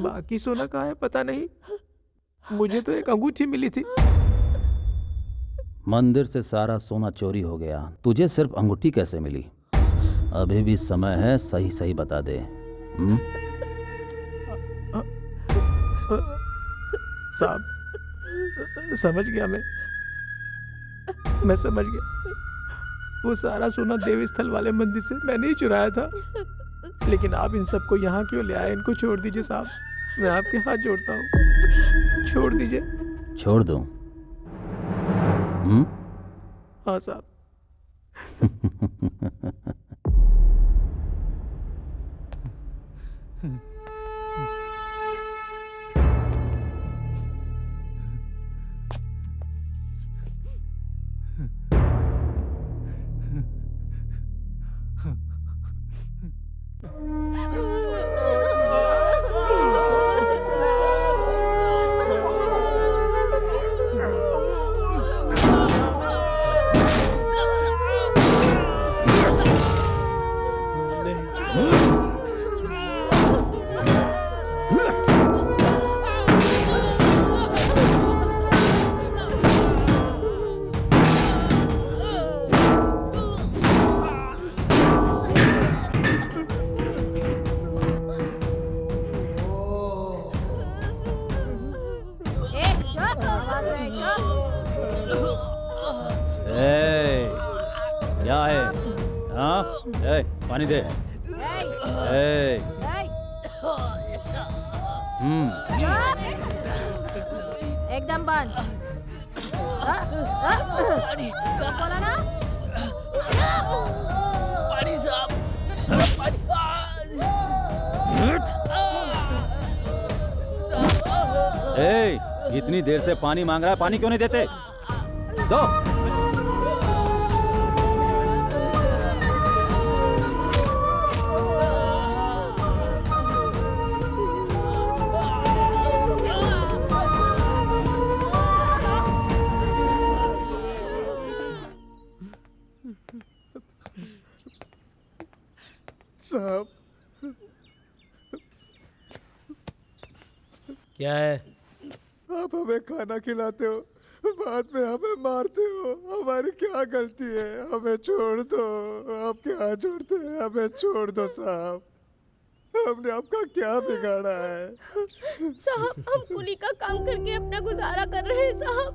बाकी सोना कहाँ है पता नहीं, मुझे तो एक अंगूठी मिली थी। मंदिर से सारा सोना चोरी हो गया, तुझे सिर्फ अंगूठी कैसे मिली? अभी भी समय है, सही सही बता दे। साहब, समझ गया मैं समझ गया। वो सारा सोना देवी स्थल वाले मंदिर से मैंने ही चुराया था। लेकिन आप इन सबको यहाँ क्यों ले आए? इनको छोड़ दीजिए साहब, मैं आपके हाथ जोड़ता हूँ, छोड़ दीजिए। छोड़ दूं? हाँ साहब। क्या है? हाँ, पानी दे। एकदम बंद। बोला ना? पानी साहब, इतनी देर से पानी मांग रहा है, पानी क्यों नहीं देते? दो। साहब। क्या है? आप हमें खाना खिलाते हो, बाद में हमें मारते हो। हमारी क्या गलती है? हमें छोड़ दो। आपके हाथ जोड़ते हैं, हमें छोड़ दो साहब। हमने आपका क्या बिगाड़ा है? साहब हम कुली का काम करके अपना गुजारा कर रहे हैं साहब।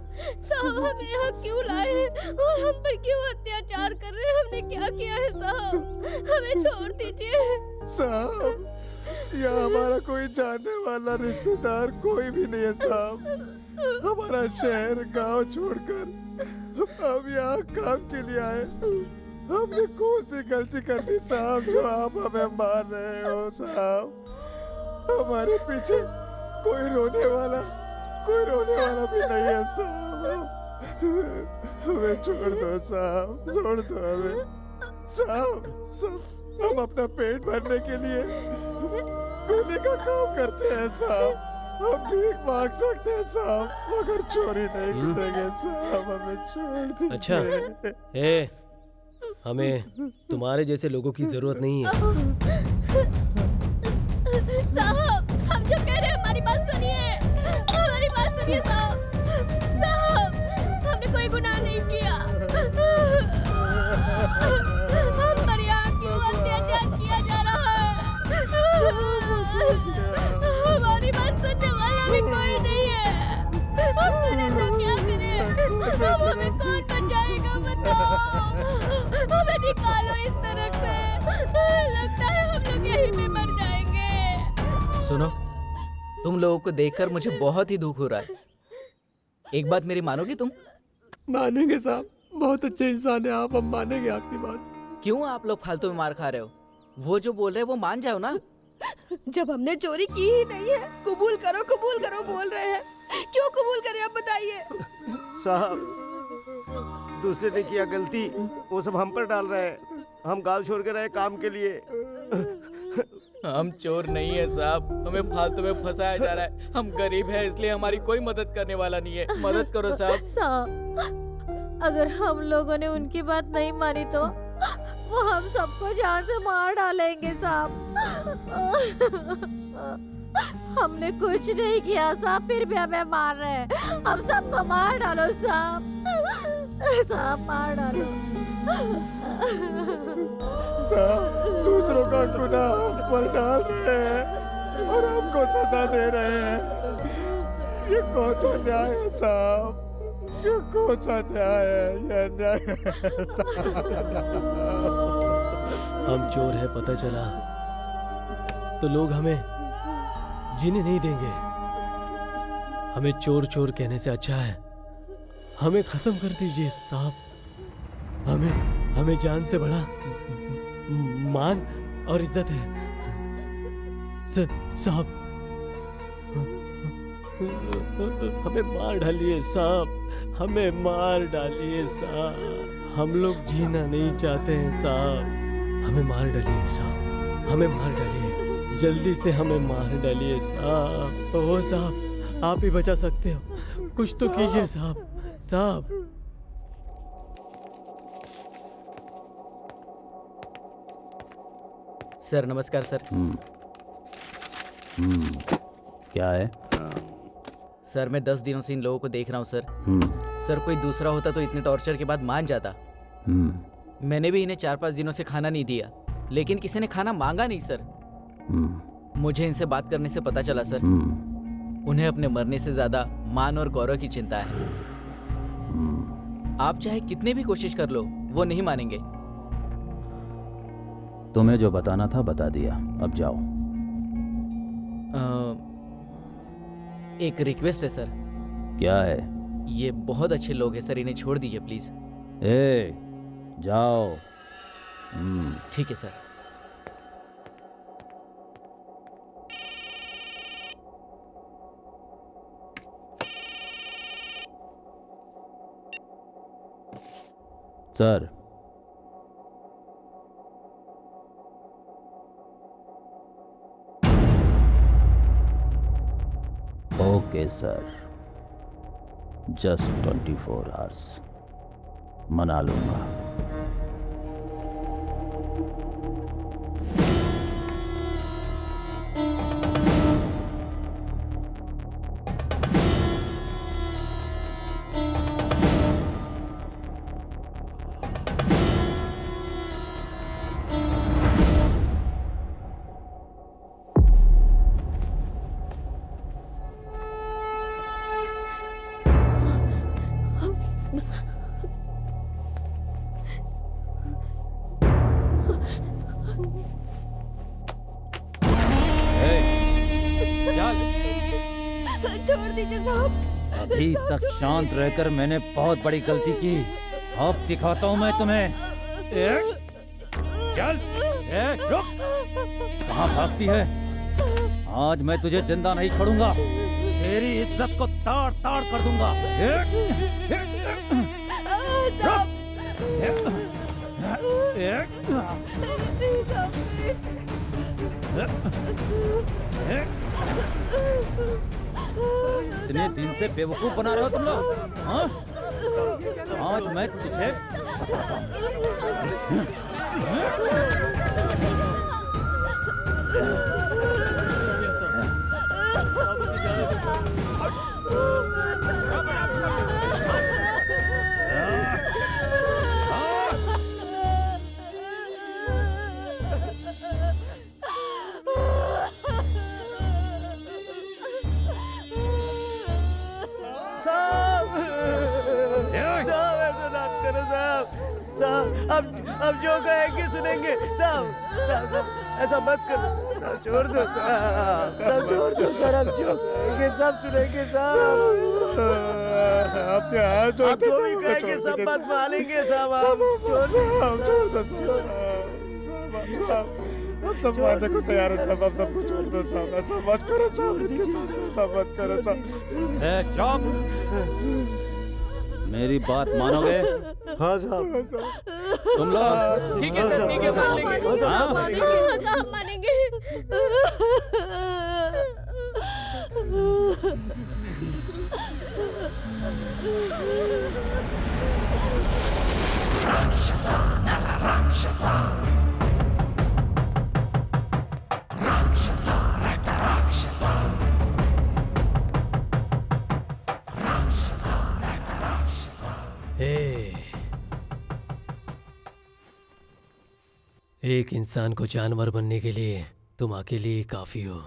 साहब हमें यहाँ क्यों लाए हैं और हम पर क्यों अत्याचार कर रहे हैं? हमने क्या किया है साहब? हमें छोड़ दीजिए साहब। यहाँ हमारा कोई जानने वाला रिश्तेदार कोई भी नहीं है साहब। हमारा शहर गांव छोड़कर हम यहाँ काम के लिए आए। हमने कौन सी गलती कर दी साहब जो आप हमें मार रहे हो साहब? हमारे पीछे कोई रोने वाला भी नहीं है साहब। हमें छोड़ दो साहब, छोड़ दो हमें साहब। सब हम अपना पेट भरने के लिए कुली का काम करते हैं साहब। हम भीख मांग सकते हैं साहब, मगर चोरी नहीं करेंगे साहब। हमें छोड़ दीजिए। अच्छा, हमें तुम्हारे जैसे लोगों की जरूरत नहीं है। साहब हम जो कह रहे हैं हमारी बात सुनिए, हमारी बात सुनिए साहब। साहब हमने कोई गुनाह नहीं किया। हम पर यहाँ क्यों अत्याचार किया जा रहा है? हमारी बात सुनने वाला भी कोई नहीं है। हम करें तो क्या करें? अब हमें कौन बचाएगा बताओ? हमें निकालो इस तरफ से। लगता है हम लोग यहीं पे मर जाएंगे। सुनो, तुम लोगों को देखकर मुझे बहुत ही दुख हो रहा है। एक बात मेरी मानोगी तुम? मानेंगे साहब, बहुत अच्छे इंसान है आप, हम मानेंगे आपकी बात। क्यों आप लोग फालतू में मार खा रहे हो? वो जो बोल रहे हैं वो मान जाओ ना। जब हमने चोरी की ही नहीं है, कबूल करो बोल रहे हैं। क्यों कबूल करें आप बताइए? साहब दूसरे ने किया गलती, वो सब हम पर डाल रहे हैं। हम गांव छोड़ कर आए काम के लिए। हम चोर नहीं है साहब, हमें फालतू में फंसाया जा रहा है। हम गरीब हैं इसलिए हमारी कोई मदद करने वाला नहीं है। मदद करो साहब। साहब अगर हम लोगों ने उनकी बात नहीं मानी तो वो हम सबको जान से मार डालेंगे साहब। हमने कुछ नहीं किया साहब, फिर भी हमें मार रहे हैं। हम सबको मार डालो साहब, साहब मार डालो। साहब दूसरों का गुनाह हम पर डाल रहे हैं और हमको सजा दे रहे हैं। ये कौन सा न्याय है साहब? ये कौन सा न्याय है? ये न्याय है साहब। हम चोर है पता चला तो लोग हमें जीने नहीं देंगे। हमें चोर चोर कहने से अच्छा है हमें खत्म कर दीजिए साहब। हमें जान से बड़ा मान और इज्जत है साहब। हमें मार डालिए साहब, हमें मार डालिए साहब। हम लोग जीना नहीं चाहते हैं साहब। हमें मार डालिए साहब, हमें मार डालिए, जल्दी से हमें मार डालिए साहब। ओ साहब आप ही बचा सकते हो, कुछ तो कीजिए साहब। साहब सर नमस्कार सर। क्या है? सर मैं 10 दिनों से इन लोगों को देख रहा हूँ सर। सर कोई दूसरा होता तो इतने टॉर्चर के बाद मान जाता। मैंने भी इन्हें 4-5 दिनों से खाना नहीं दिया, लेकिन किसी ने खाना मांगा नहीं सर। मुझे इनसे बात करने से पता चला सर उन्हें अपने मरने से ज्यादा मान और गौरव की चिंता है। आप चाहे कितने भी कोशिश कर लो वो नहीं मानेंगे। तुम्हें जो बताना था बता दिया, अब जाओ। एक रिक्वेस्ट है सर। क्या है? ये बहुत अच्छे लोग हैं सर, इन्हें छोड़ दीजिए प्लीज। जाओ। ठीक है sir. Sir okay sir, just 24 hours मना लूंगा। छोड़ दीजिए साहब। अभी तक शांत रहकर मैंने बहुत बड़ी गलती की। अब दिखाता हूँ मैं तुम्हें। चल, रुक। कहाँ भागती है? आज मैं तुझे जिंदा नहीं छोड़ूंगा। तेरी इज्जत को ताड़ ताड़ कर दूंगा। इतने दिन से बेवकूफ बना रहे हो तुम लोग, हाँ? आज मैं तुझे अब जो कहेंगे सुनेंगे। साहब ऐसा मत करो। छोड़ दो साहब, छोड़ दो सर। अब जो कहेंगे सब सुनेंगे साहब। अपने हाथ आप जो भी कहेंगे सब बात मानेंगे साहब। आप छोड़ दो। हम सब मारने को तैयार है साहब। आप सबको छोड़ दो साहब। ऐसा मत करो साहब। ऐसा मत करो साहब। चुप। मेरी बात मानोगे? हाँ साहब। तुम लोग? ठीक है सर, ठीक है सर। हाँ? साहब मानेंगे। राक्षसा नर राक्षसा राक्षसा रक्त राक्षसा एक इंसान को जानवर बनने के लिए तुम अकेले ही काफी हो।